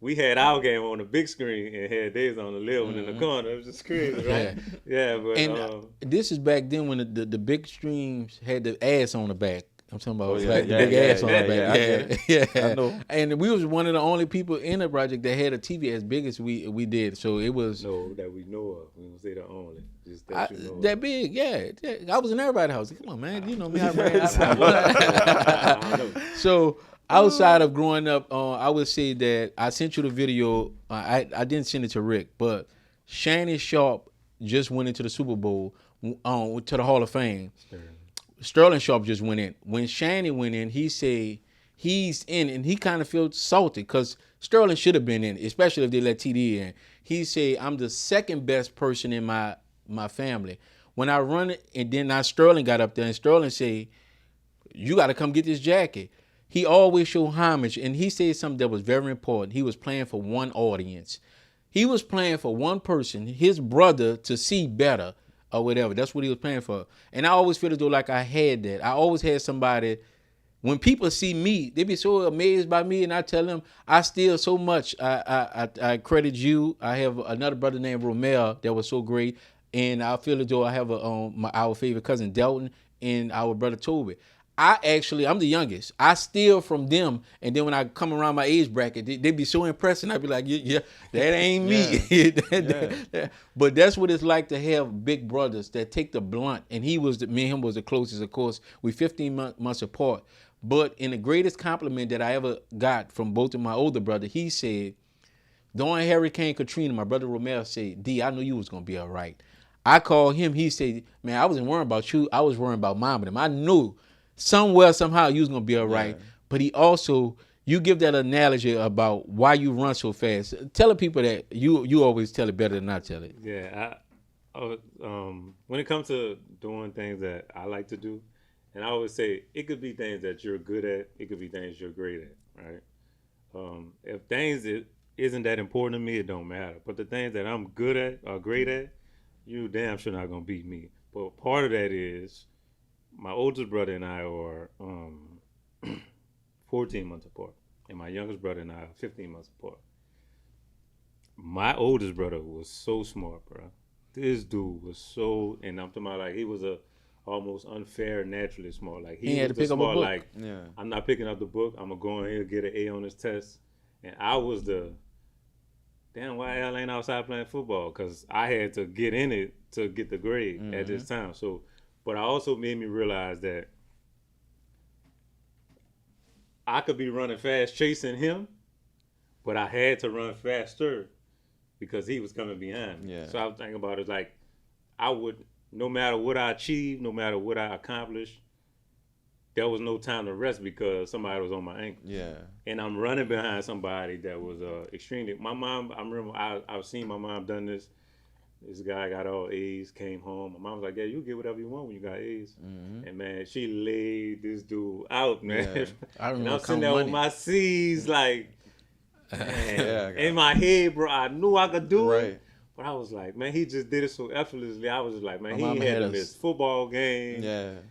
we had our game on the big screen and had theirs on the little one in the corner. It was just crazy, right? Yeah, but... And this is back then when the big streams had the ass on the back. I'm talking about yeah, like yeah, the big yeah, ass on yeah, the back. yeah, Yeah. I know. And we was one of the only people in the project that had a TV as big as we did. So it was No, that we know of. We don't say the only. Just that you know of. that big, yeah. I was in everybody's house. Come on, man. You know me. I ran. I don't know. So outside of growing up, I would say that I sent you the video. I didn't send it to Rick, but Shannon Sharp just went into the Super Bowl to the Hall of Fame. Sterling Sharp just went in. When Shannon went in, he said he's in, and he kind of felt salty because Sterling should have been in, especially if they let TD in. He said, I'm the second best person in my family. When I run it, and then now Sterling got up there, and Sterling said, you got to come get this jacket. He always showed homage, and he said something that was very important. He was playing for one audience. He was playing for one person, his brother, to see better or whatever. That's what he was playing for. And I always feel as though like I had that. I always had somebody, when people see me, they be so amazed by me, and I tell them I still so much. I credit you. I have another brother named Romel that was so great, and I feel as though I have our favorite cousin Delton and our brother Toby. I'm the youngest. I steal from them, and then when I come around my age bracket, they be so impressed, and I be like, yeah, that ain't me. But that's what it's like to have big brothers that take the blunt, and me and him was the closest, of course. We 15 months apart. But in the greatest compliment that I ever got from both of my older brother, he said, during Hurricane Katrina, my brother Romel said, D, I knew you was going to be all right. I called him. He said, man, I wasn't worrying about you. I was worrying about mom and them. I knew somewhere, somehow, you was going to be all right. But he also, you give that analogy about why you run so fast. Tell the people that you always tell it better than I tell it. Yeah, when it comes to doing things that I like to do, and I always say it could be things that you're good at, it could be things you're great at, right? If things isn't that important to me, it don't matter. But the things that I'm good at or great at, you damn sure not gonna beat me. But part of that is my oldest brother and I are 14 months apart, and my youngest brother and I are 15 months apart. My oldest brother was so smart, bro. This dude was so, and I'm talking about like he was almost unfair, naturally smart. Like he had was to pick up a smart. book. Like I'm not picking up the book. I'm gonna go in here and get an A on this test, and I was the damn why I ain't outside playing football because I had to get in it to get the grade at this time. So, but I also made me realize that I could be running fast chasing him, but I had to run faster because he was coming behind me. So I was thinking about it like I would, no matter what I achieved, no matter what I accomplished, there was no time to rest because somebody was on my ankle. And I'm running behind somebody that was extremely. My mom, I remember I've seen my mom done this. This guy got all A's, came home. My mom was like, yeah, you get whatever you want when you got A's. And man, she laid this dude out, man. I remember and I'm sitting there with my C's like, man, in my head, bro, I knew I could do it. But I was like, man, he just did it so effortlessly. I was just like, man, he had to miss football game.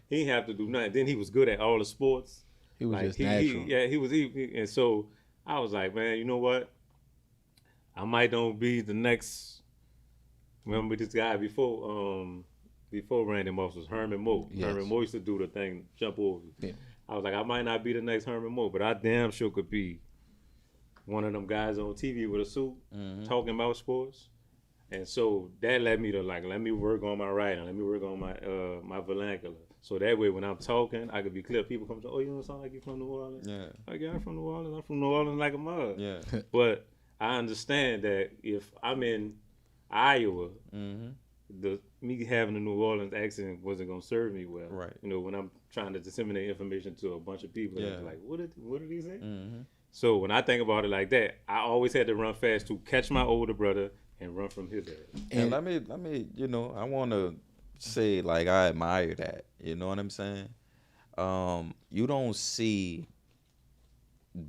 He didn't have to do nothing. Then he was good at all the sports. He was like, just natural. He was. And so I was like, man, you know what? I might don't be the next. Remember this guy before Randy Moss was Herman Moe. Herman Moe used to do the thing, jump over. I was like, I might not be the next Herman Moe, but I damn sure could be one of them guys on TV with a suit talking about sports. And so that led me to like, let me work on my writing, let me work on my my vernacular. So that way when I'm talking, I could be clear. People come to, oh, you don't sound like you're from New Orleans. Like, yeah, I'm from New Orleans. I'm from New Orleans like a mug. But I understand that if I'm in Iowa, me having a New Orleans accent wasn't gonna serve me well. You know, when I'm trying to disseminate information to a bunch of people, it's like, what did he say? So when I think about it like that, I always had to run fast to catch my older brother and run from his ass. And let me, you know, I want to say like I admire that. You know what I'm saying? You don't see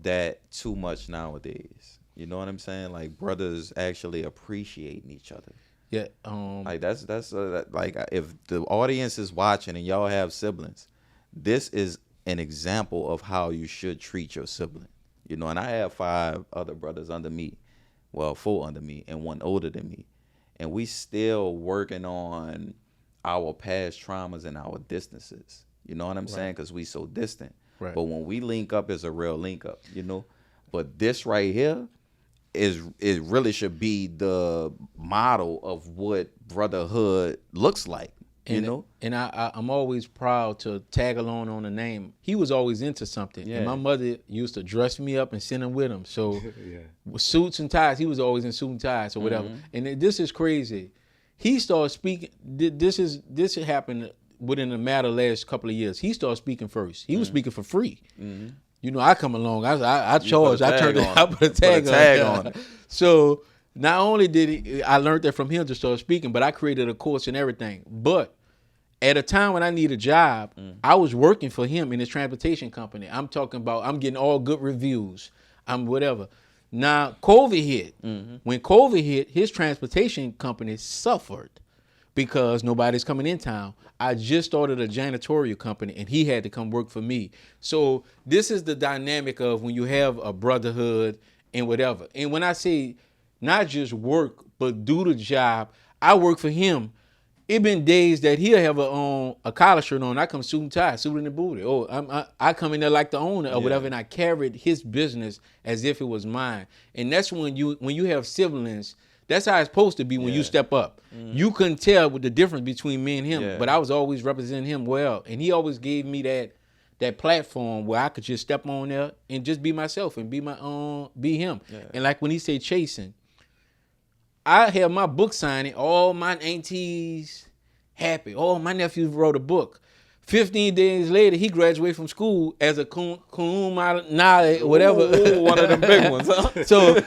that too much nowadays. You know what I'm saying? Like brothers actually appreciating each other. Like that's like if the audience is watching and y'all have siblings, this is an example of how you should treat your sibling. You know, and I have 5 other brothers under me. Well, 4 under me and 1 older than me. And we still working on our past traumas and our distances. You know what I'm saying? Because we so distant. But when we link up, it's a real link up, you know? But this right here, it really should be the model of what brotherhood looks like, you know? And I'm always proud to tag along on the name. He was always into something. And my mother used to dress me up and send him with him. So with suits and ties, he was always in suit and ties or whatever. And this is crazy. He started speaking. This happened within a matter of the last couple of years. He started speaking first. He was speaking for free. You know, I come along. I charge. I turned it. I put a tag on it. So not only did I learned that from him to start speaking, but I created a course and everything. But At a time when I need a job, I was working for him in his transportation company. I'm talking about I'm getting all good reviews. I'm whatever. Now COVID hit. When COVID hit, his transportation company suffered because nobody's coming in town. I just started a janitorial company and he had to come work for me. So this is the dynamic of when you have a brotherhood and whatever. And when I say not just work, but do the job, I work for him. It been days that he'll have a collar shirt on. I come suit and tie, suit and the booty. Oh, I come in there like the owner or whatever, and I carried his business as if it was mine. And that's when you have siblings. That's how it's supposed to be when you step up. You couldn't tell with the difference between me and him, but I was always representing him well, and he always gave me that platform where I could just step on there and just be myself and be him. Yeah. And like when he said chasing, I have my book signing, all my aunties happy. Oh, my nephew wrote a book. 15 days later, he graduated from school as a cum laude, whatever. Ooh, one of them big ones, huh? So,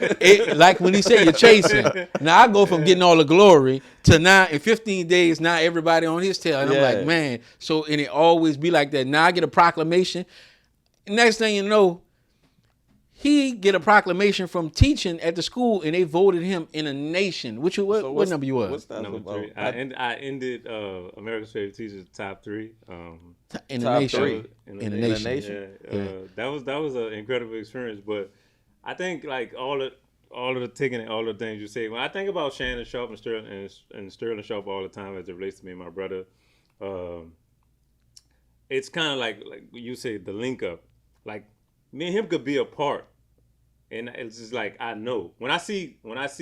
like when he said you're chasing, now I go from getting all the glory to now in 15 days, now everybody on his tail. And I'm like, man, so, and it always be like that. Now I get a proclamation. Next thing you know, he get a proclamation from teaching at the school, and they voted him in a nation. What number you was? What's that number 3? I ended America's Favorite Teacher's top 3. In the nation. In the nation. That was an incredible experience. But I think like all of the taking and all the things you say. When I think about Shannon Sharp and Sterling Sharp all the time as it relates to me and my brother, it's kind of like you say the link up, like. Me and him could be apart, and it's just like I know when I see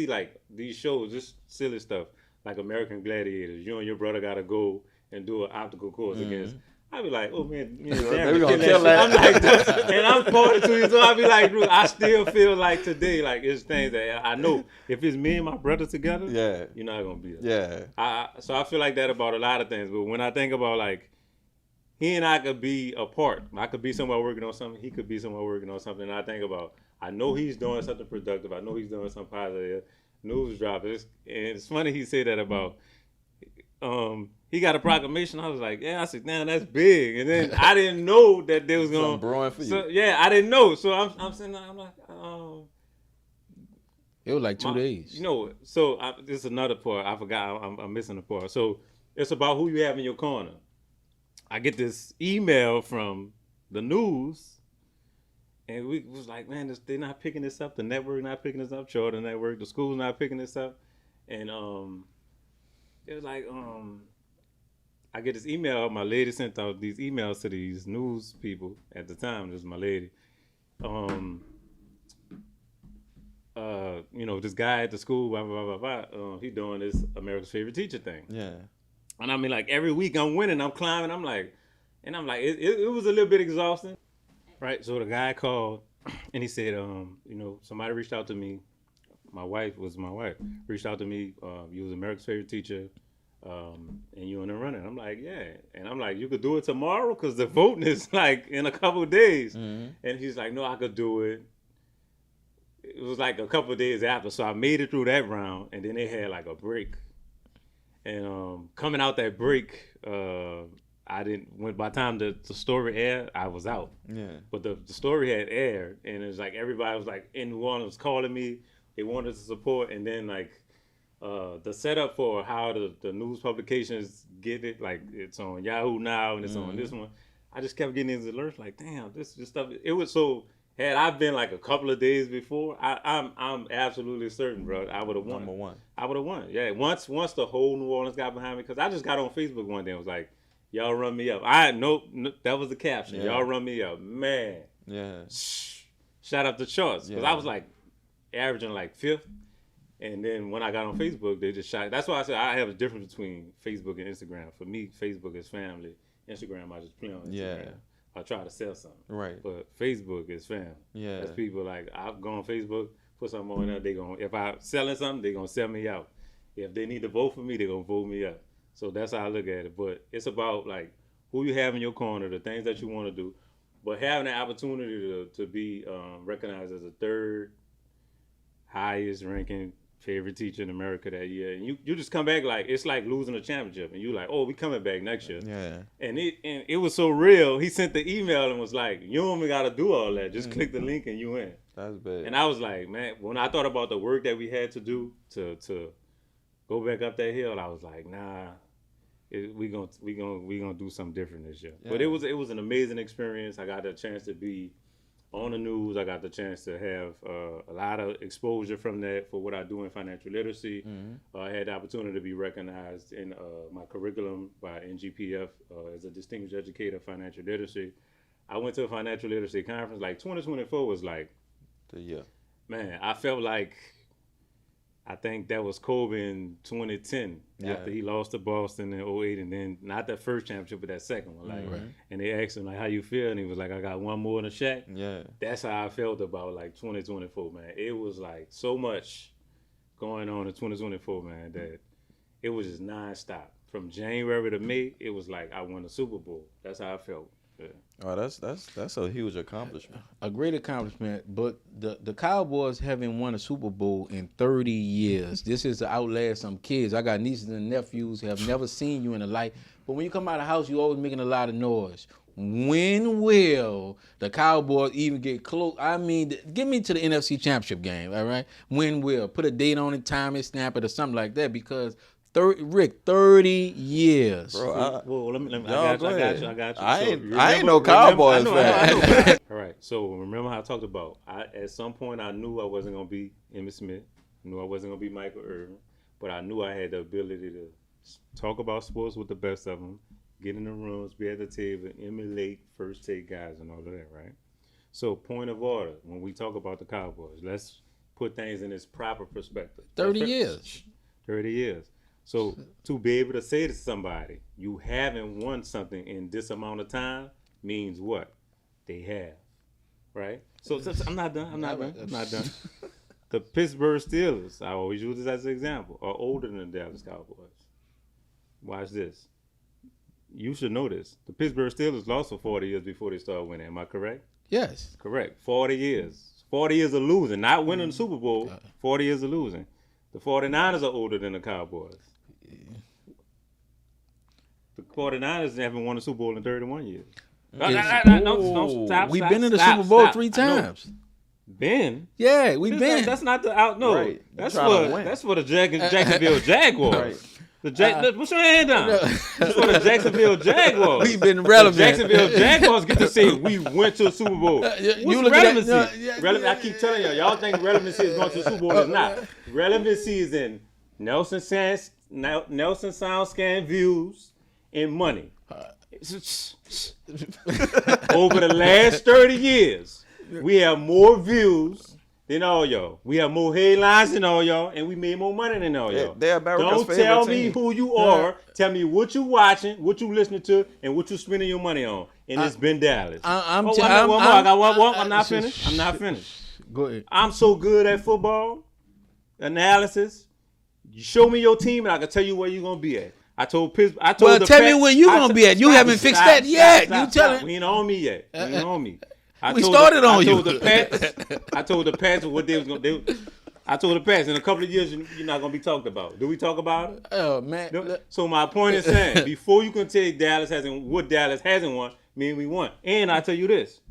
like these shows, just silly stuff like American Gladiators. You and your brother gotta go and do an obstacle course against. I be like, oh man, they're gonna kill that. I'm like, and I'm pointing to you, so I be like, dude, I still feel like today, like it's things that I know if it's me and my brother together, you're not gonna be there. So I feel like that about a lot of things, but when I think about like. He and I could be apart. I could be somewhere working on something. He could be somewhere working on something. And I think about, I know he's doing something productive. I know he's doing something positive. News drop. And it's funny he said that about, he got a proclamation. I was like, yeah. I said, damn, that's big. And then I didn't know that they was going to. Brewing for you. So, yeah, I didn't know. So I'm sitting there, I'm like, it was like 2 days. You know, so this is another part. I forgot. I'm missing a part. So it's about who you have in your corner. I get this email from the news, and we was like, man, they're not picking this up. The network not picking this up. Charter network, the school's not picking this up. And it was like, I get this email. My lady sent out these emails to these news people at the time. This was my lady. You know, this guy at the school, blah, blah, blah, blah, he doing this America's Favorite Teacher thing. Yeah. And I mean, like every week I'm winning, I'm climbing. I'm like, it was a little bit exhausting, right? So the guy called and he said, you know, somebody reached out to me. My wife reached out to me. You was America's Favorite Teacher, and you in the running. I'm like, yeah. And I'm like, you could do it tomorrow because the voting is like in a couple of days. Mm-hmm. And he's like, no, I could do it. It was like a couple of days after, so I made it through that round, and then they had like a break. And coming out that break, by the time the story aired, I was out. Yeah. But the story had aired, and it was like everybody was like in New Orleans was calling me. They wanted to support, and then like the setup for how the news publications get it, like it's on Yahoo now and it's on this one. I just kept getting these alerts, like damn, this stuff. It was so. Had I been like a couple of days before, I'm absolutely certain, bro, I would have won. Number one. I would have won. Yeah. Once the whole New Orleans got behind me, because I just got on Facebook one day and was like, y'all run me up. Nope, that was the caption. Yeah. Y'all run me up. Man. Yeah. Shout out to Charts. Because I was like averaging like 5th. And then when I got on Facebook, they just shot. That's why I said I have a difference between Facebook and Instagram. For me, Facebook is family. Instagram, I just play on Instagram. Yeah. I try to sell something. Right. But Facebook is family. Yeah. That's people like, I'll go on Facebook, put something on there, if I'm selling something, they're going to sell me out. If they need to vote for me, they're going to vote me up. So that's how I look at it. But it's about like who you have in your corner, the things that you want to do, but having the opportunity to be recognized as the 3rd highest ranking favorite teacher in America that year, and you just come back like it's like losing a championship, and you like, oh, we coming back next year. Yeah. And it was so real. He sent the email and was like, you don't even got to do all that. Just click the link and you in. That's bad. And I was like, man, when I thought about the work that we had to do to go back up that hill, I was like, nah, we gonna do something different this year. Yeah. But it was an amazing experience. I got the chance to be on the news. I got the chance to have a lot of exposure from that for what I do in financial literacy. I had the opportunity to be recognized in my curriculum by NGPF as a distinguished educator of financial literacy. I went to a financial literacy conference. Like 2024 was like, Yeah. man, I felt like, I think that was Kobe in 2010 after he lost to Boston in 2008, and then not that first championship, but that second one. Like, and they asked him like, "How you feel?" And he was like, "I got one more than Shaq." Yeah. That's how I felt about like 2024, man. It was like so much going on in 2024, man, that it was just nonstop from January to May. It was like I won the Super Bowl. That's how I felt. Yeah. Oh, that's a huge accomplishment. A great accomplishment, but the Cowboys haven't won a Super Bowl in 30 years. This is to outlast some kids. I got nieces and nephews who have never seen you in the light. But when you come out of the house, you always making a lot of noise. When will the Cowboys even get close? I mean, get me to the NFC Championship game, all right? When will? Put a date on it, time it, snap it, or something like that, because 30 years. Bro, Well, let me I got you. I ain't no Cowboys fan. All right, so remember how I talked about, at some point I knew I wasn't going to be Emmitt Smith. I knew I wasn't going to be Michael Irvin, but I knew I had the ability to talk about sports with the best of them, get in the rooms, be at the table, emulate first take guys and all of that, right? So point of order, when we talk about the Cowboys, let's put things in its proper perspective. 30 years. 30 years. So to be able to say to somebody, you haven't won something in this amount of time means what? They have, right? So I'm not done. I'm not done. The Pittsburgh Steelers, I always use this as an example, are older than the Dallas Cowboys. Watch this. You should know this. The Pittsburgh Steelers lost for 40 years before they started winning. Am I correct? Yes. Correct. 40 years. 40 years of losing. Not winning the Super Bowl. 40 years of losing. The 49ers are older than the Cowboys. The 49ers haven't won a Super Bowl in 31 years. We've been in the Super Bowl 3 times. Been? Yeah, we've been. That's not the out. No, Right. that's Trying for the Jacksonville Jaguars. Right. Put your hand down. That's for the Jacksonville Jaguars. We've been relevant. The Jacksonville Jaguars get to say we went to a Super Bowl. You What's look at relevancy? that, I keep telling y'all think relevancy is going to the Super Bowl. It's not. Relevancy is in Nelson Sound Scan views and money. Over the last 30 years, we have more views than all y'all. We have more headlines than all y'all, and we made more money than all y'all. They're America's Don't tell favorite me team. who you are. Tell me what you watching, what you listening to, and what you spending your money on. And it's been Dallas. I got one more. I'm not finished. Go ahead. I'm so good at football analysis. You show me your team, and I can tell you where you're gonna be at. Tell me where you gonna be at. You haven't fixed that yet. You telling? We ain't on me yet. We ain't on me. We started on you. I told the Pats what they was gonna do. I told the Pats in a couple of years you're not gonna be talked about. Do we talk about it? Oh man. So my point is saying before you can tell Dallas hasn't won, mean we won. And I tell you this.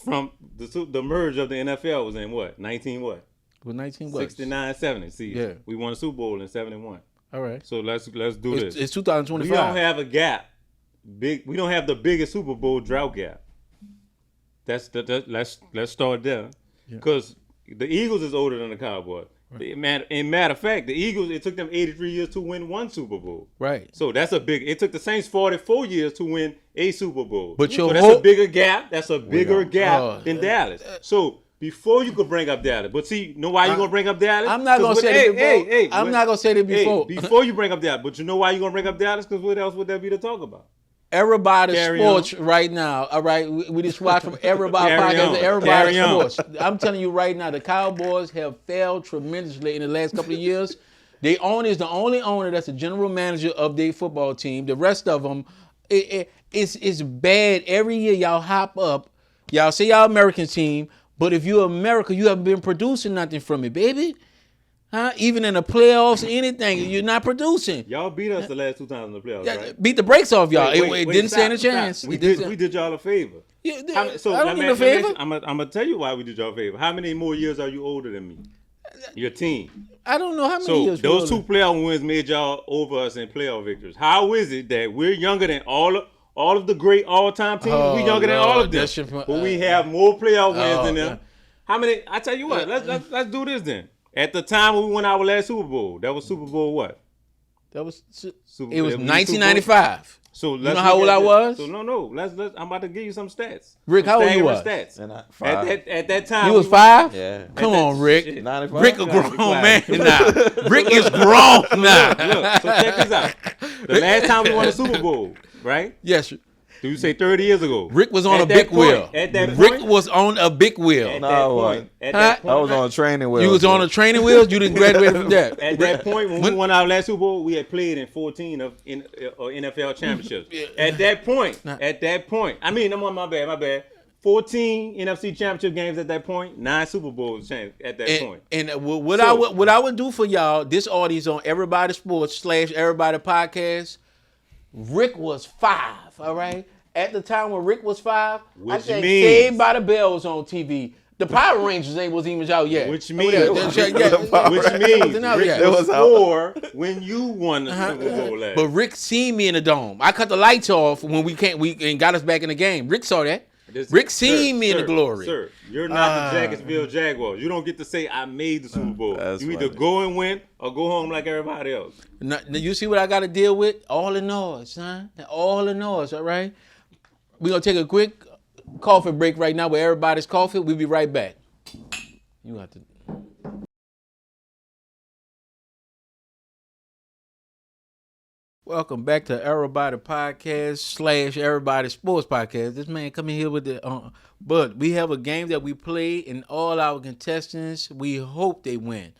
From the merge of the NFL was in what? 19 what? With 19 what? 69, 70. See, yeah. We won a Super Bowl in 71. All right. So let's do this. It's 2025. We don't have a gap. We don't have the biggest Super Bowl drought gap. Let's start there. Because the Eagles is older than the Cowboys. Right. Matter of fact, the Eagles, it took them 83 years to win one Super Bowl. Right. So that's a big. It took the Saints 44 years to win a Super Bowl. But so that's a bigger gap. That's a bigger gap than Dallas. So before you could bring up Dallas, but see, know why you gonna bring up Dallas? I'm not gonna say that before. I'm not gonna say that before. Before you bring up Dallas, but you know why you gonna bring up Dallas? Because what else would there be to talk about? EraBody's Sports right now. All right, we just watched from EraBody podcast to EraBody's Sports. I'm telling you right now, the Cowboys have failed tremendously in the last couple of years. The owner is the only owner that's a general manager of their football team. The rest of them, it's bad. Every year y'all hop up, y'all say y'all American team, but if you're America, you haven't been producing nothing from it, baby. Huh? Even in the playoffs, anything, you're not producing. Y'all beat us the last 2 times in the playoffs, right? Beat the brakes off y'all. Wait, It didn't stand a stop. chance. We did y'all a favor. So I don't need a favor. I'm gonna tell you why we did y'all a favor. How many more years are you older than me? Your team. I don't know how many So years. those 2 playoff wins made y'all over us in playoff victories. How is it that we're younger than all of the great all-time teams? We younger than all of them, but we have more playoff wins than them. How many? I tell you what. Let's do this then. At the time when we won our last Super Bowl, that was Super Bowl what? That was Super, it was 1995. So you know how old I was? So no. Let's. I'm about to give you some stats. Rick, how old you was? Stats. And At that time, you was 5. Yeah. Come on, Rick. 95? Rick a grown man now. Rick is grown now. Look, so check this out. The last time we won a Super Bowl, right? Yes. Do you say 30 years ago? Rick was on At a that big point- wheel. At that Rick point- was on a big wheel. At No, that I point, wasn't. at that point, I was on a training wheel. You was on a training wheels. You didn't graduate from that. At that point, when we won our last Super Bowl, we had played in 14 of NFL championships. At that point, I mean, my bad. 14 NFC championship games at that point, 9 Super Bowls at that point. And what I would do for y'all, this audience on Everybody Sports / Everybody Podcast, Rick was 5, all right? At the time when Rick was 5, I Which think means- Saved by the Bell was on TV. The Power Rangers wasn't even out yet. Which means, Rick Rick was was 4 when you won the Super Bowl last. But Rick seen me in the dome. I cut the lights off when we and got us back in the game. Rick saw that. Rick seen me in the glory. Sir, you're not the Jacksonville Jaguars. You don't get to say I made the Super Bowl. That's You either funny. go and win or go home like everybody else. Now, you see what I got to deal with? All the noise, son. All the noise, all right? We're going to take a quick coffee break right now with Everybody's Coffee. We'll be right back. You have to... Welcome back to Everybody Podcast / Everybody Sports Podcast. This man coming here with the... but we have a game that we play, and all our contestants, we hope they win.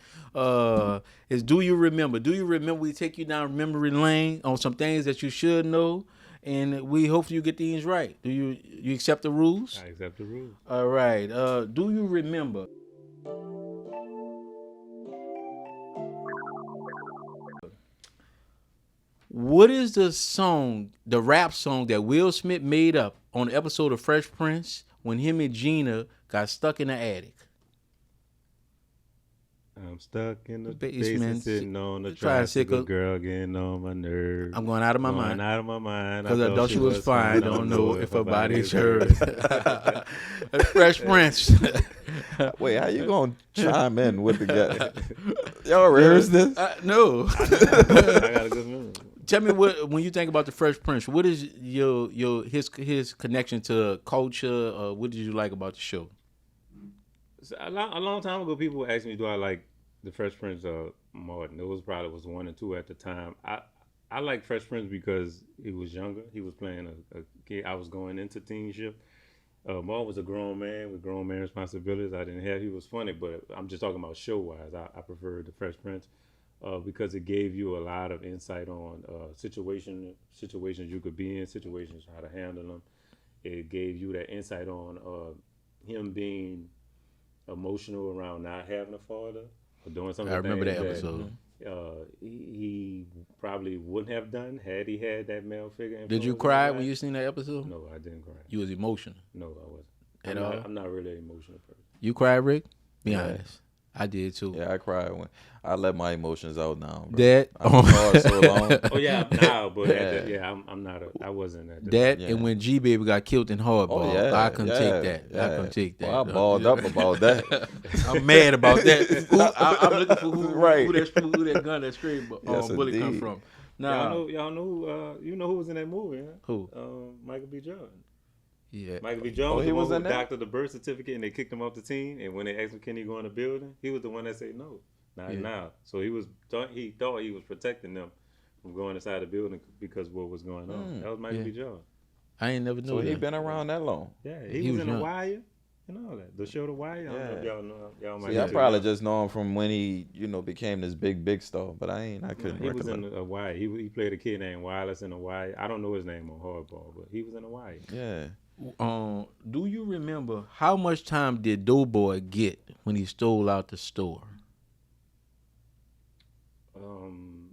Is Do You Remember? Do you remember? We take you down memory lane on some things that you should know, and we hope you get these right. Do you accept the rules? I accept the rules. All right. Do you remember? What is the rap song that Will Smith made up on the episode of Fresh Prince when him and Gina got stuck in the attic? I'm stuck in the Basement, basement, sitting on the tricycle. tricycle. Girl getting on my nerves. I'm going out of my mind. Going out of my mind. Because I thought she was fine. Don't know if her body's hers. hurt. Fresh Prince. Wait, how you gonna chime in with the guy? Y'all rehearsed this? No. I got a good memory. Tell me when you think about the Fresh Prince, what is his connection to culture? What did you like about the show? So a long time ago, people asked me, do I like the Fresh Prince or Martin? It was probably 1 and 2 at the time. I like Fresh Prince because he was younger. He was playing a kid. I was going into teenship. Martin was a grown man with grown man responsibilities. I didn't have. He was funny, but I'm just talking about show wise. I preferred the Fresh Prince because it gave you a lot of insight on situations you could be in, situations how to handle them. It gave you that insight on him being emotional around not having a father or doing something. I remember that episode. He probably wouldn't have done had he had that male figure. Did you cry when you seen that episode? No, I didn't cry. You was emotional. No, I wasn't. At all? I'm not really an emotional person. You cried, Rick? Be Yeah. honest. I did too. Yeah, I cried when I let my emotions out now. Bro. That I've been hard so long. Oh yeah, now, but Yeah. I'm not. I wasn't at That Yeah. and when G Baby got killed in hardball, Oh yeah, I couldn't take that. yeah. I couldn't take that. Well, I balled up about that. I'm mad about that. I'm looking for who Right. who that gun that straight Yes, bullet come indeed. from. Y'all know who was in that movie? Huh? Who? Michael B. Jordan. Yeah. Michael B. Jordan was he the one was who in that? doctored the birth certificate and they kicked him off the team. And when they asked him, can he go in the building? He was the one that said no. Not Yeah. now. So he thought he was protecting them from going inside the building because of what was going on. That was Michael Yeah. B. Jordan. I ain't never knew So that. he been around that long. Yeah, He he was was in young. The Wire and all that. The show The Wire. I don't know if y'all know. Y'all might See, I know. probably just know him from when he, became this big star. But I couldn't He was in recollect. The Wire. He played a kid named Wireless in The Wire. I don't know his name on Hardball, but he was in The Wire. Yeah. Do you remember how much time did Doughboy get when he stole out the store? Um,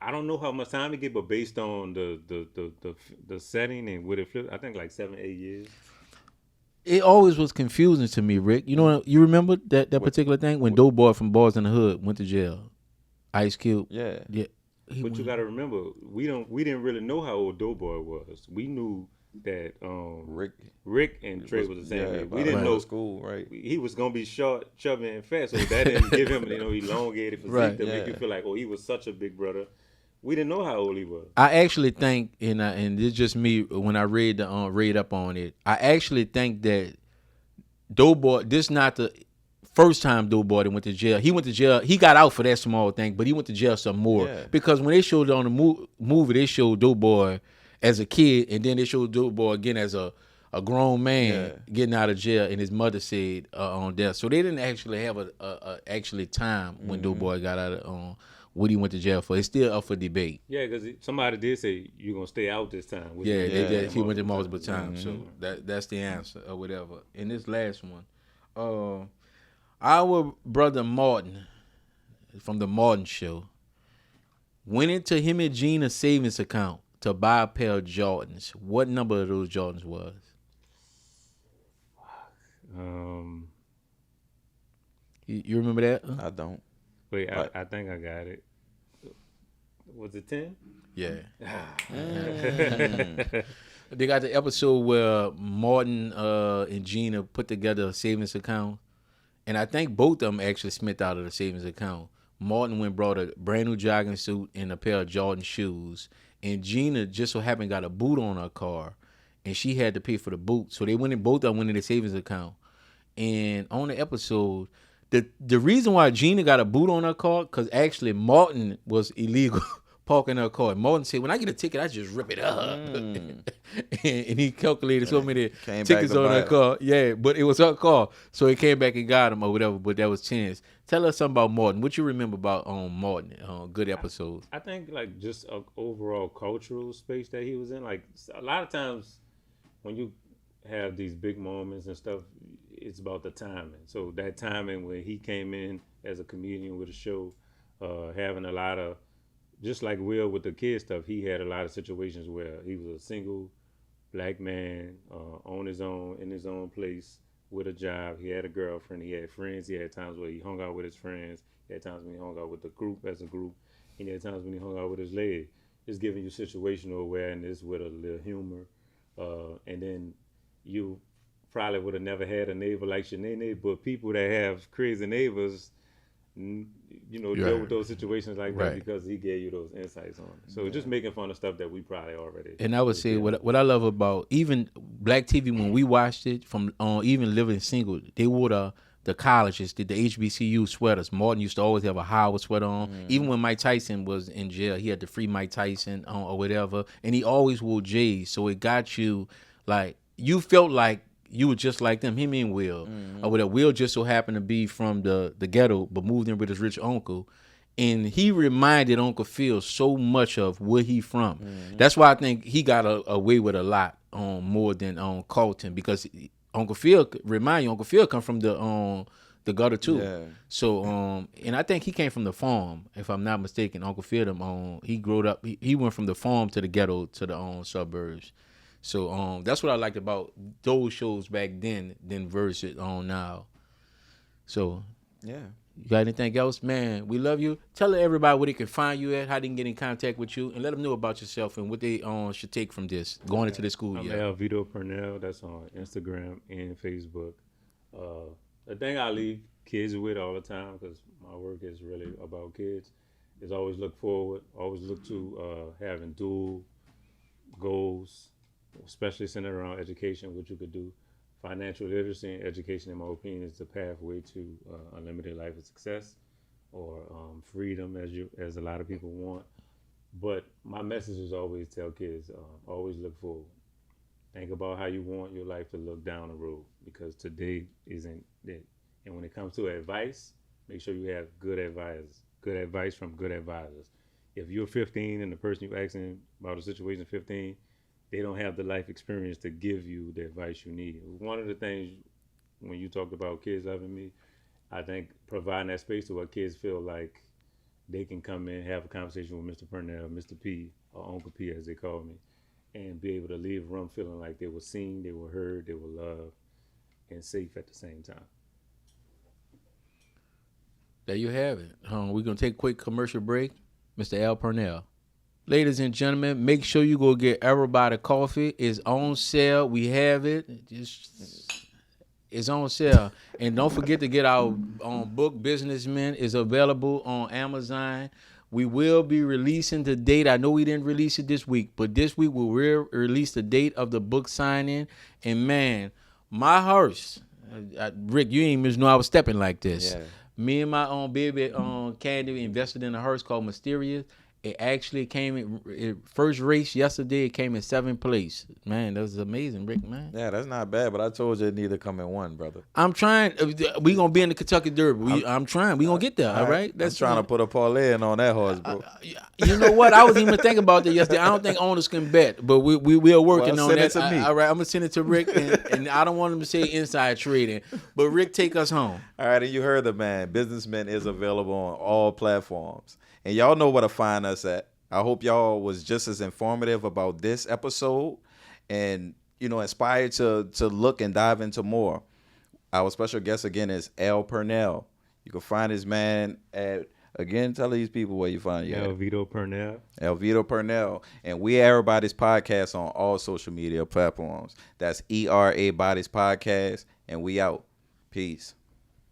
I don't know how much time it get, but based on the setting and what it flipped, I think like 7, 8 years. It always was confusing to me, Rick. You know, you remember that What, particular thing when what, Doughboy from Boys in the Hood went to jail. Ice Cube. Yeah. Yeah. He but you went. got to remember, we didn't really know how old Doughboy was. We knew that Rick Rick and Trey was the same age. We about didn't to go know to school, right? he was gonna be short, chubby, and fat. So that didn't give him, elongated physique Right. to make you Yeah. feel like, oh, he was such a big brother. We didn't know how old he was. I actually think, and it's just me when I read up on it. I actually think that Doughboy. This not the first time Doughboy that went to jail. He went to jail. He got out for that small thing, but he went to jail some more Yeah. because when they showed it on the movie, they showed Doughboy as a kid, and then they showed Doughboy again as a grown man Yeah. getting out of jail, and his mother said on death. So they didn't actually have a actually time when Doughboy got out of what he went to jail for. It's still up for debate. Yeah, because somebody did say you're gonna stay out this time. which Yeah, he they did did. He went to multiple multiple times, so that's the answer or whatever. And this last one, our brother Martin from the Martin Show went into him and Gina's savings account to buy a pair of Jordans. What number of those Jordans was? Um, You remember that? I don't. wait, Right. I think I got it. Was it 10? Yeah. They got the episode where Martin and Gina put together a savings account, and I think both of them actually spent out of the savings account. Martin went and brought a brand new jogging suit and a pair of Jordan shoes, and Gina just so happened got a boot on her car, and she had to pay for the boot. So they went and both of them went in the savings account. And on the episode, the reason why Gina got a boot on her car, because actually Martin was illegal parking her car. And Martin said, when I get a ticket, I just rip it up. and he calculated so many Came back tickets to on buy her it. car. Yeah, but it was her car. So he came back and got him or whatever, but that was Chance. Tell us something about Martin. What you remember about Martin? Good episode. I think like just a overall cultural space that he was in. Like a lot of times when you have these big moments and stuff, it's about the timing. So that timing when he came in as a comedian with a show, having a lot of, just like Will with the kid stuff, he had a lot of situations where he was a single black man on his own in his own place with a job. He had a girlfriend. He had friends. He had times where he hung out with his friends. He had times when he hung out with the group as a group. And he had times when he hung out with his lady. Just giving you situational awareness with a little humor. And then you probably would have never had a neighbor like Shanae, but people that have crazy neighbors, deal with those situations like that Right. because he gave you those insights on it. So just making fun of stuff that we probably already. And I would say what I love about even Black TV when we watched it from even living single, they wore the colleges, the HBCU sweaters. Martin used to always have a Howard sweater on. Even when Mike Tyson was in jail, he had the free Mike Tyson on or whatever, and he always wore J's. So it got you like you felt like you were just like them, him and Will, or whatever. Will just so happened to be from the ghetto, but moved in with his rich uncle. And he reminded Uncle Phil so much of where he from. That's why I think he got away with a lot more than Colton, because Uncle Phil come from the gutter too. Yeah. So and I think he came from the farm, if I'm not mistaken. Uncle Phil he grew up. He went from the farm to the ghetto to the suburbs. So that's what I liked about those shows back then versus on now. So Yeah. you got anything else? Man, we love you. Tell everybody where they can find you at, how they can get in contact with you, and let them know about yourself and what they should take from this, going into the school I'm year. Vito Pernell. That's on Instagram and Facebook. The thing I leave kids with all the time, because my work is really about kids, is always look forward, always look to having dual goals, especially centered around education, what you could do. Financial literacy and education, in my opinion, is the pathway to unlimited life of success or freedom, as a lot of people want. But my message is always tell kids, always look forward. Think about how you want your life to look down the road, because today isn't it. And when it comes to advice, make sure you have good advice from good advisors. If you're 15 and the person you're asking about a situation is 15, they don't have the life experience to give you the advice you need. One of the things when you talked about kids loving me, I think providing that space to where kids feel like they can come in, have a conversation with Mr. Pernell, Mr. P, or Uncle P as they call me, and be able to leave a room feeling like they were seen, they were heard, they were loved, and safe at the same time. There you have it. We're going to take a quick commercial break. Mr. Al Pernell. Ladies and gentlemen, make sure you go get EraBody's coffee. It's on sale. We have it. It's on sale. And don't forget to get our book, Businessmen. It's available on Amazon. We will be releasing the date. I know we didn't release it this week, but this week we'll release the date of the book signing. And, man, my hearse, Rick, you ain't even know I was stepping like this. Yeah. Me and my own baby Candy invested in a hearse called Mysterious. It actually came in first race yesterday. It came in 7th place. Man, that was amazing, Rick, man. Yeah, that's not bad, but I told you it need to come in 1, brother. I'm trying. We gonna be in the Kentucky Derby. I'm trying. We gonna get there. All right. That's trying to put a parlay in on that horse, bro. You know what? I was even thinking about that yesterday. I don't think owners can bet, but we are working on that. Send it to me. All right, I'm gonna send it to Rick, and I don't want him to say inside trading. But Rick, take us home. All right, and you heard the man. Businessmen is available on all platforms. And y'all know where to find us at. I hope y'all was just as informative about this episode and, inspired to look and dive into more. Our special guest, again, is Al Pernell. You can find his man at, again, tell these people where you find you. Elvito Pernell. Elvito Pernell. And we EraBody's podcast on all social media platforms. That's EraBody's podcast. And we out. Peace.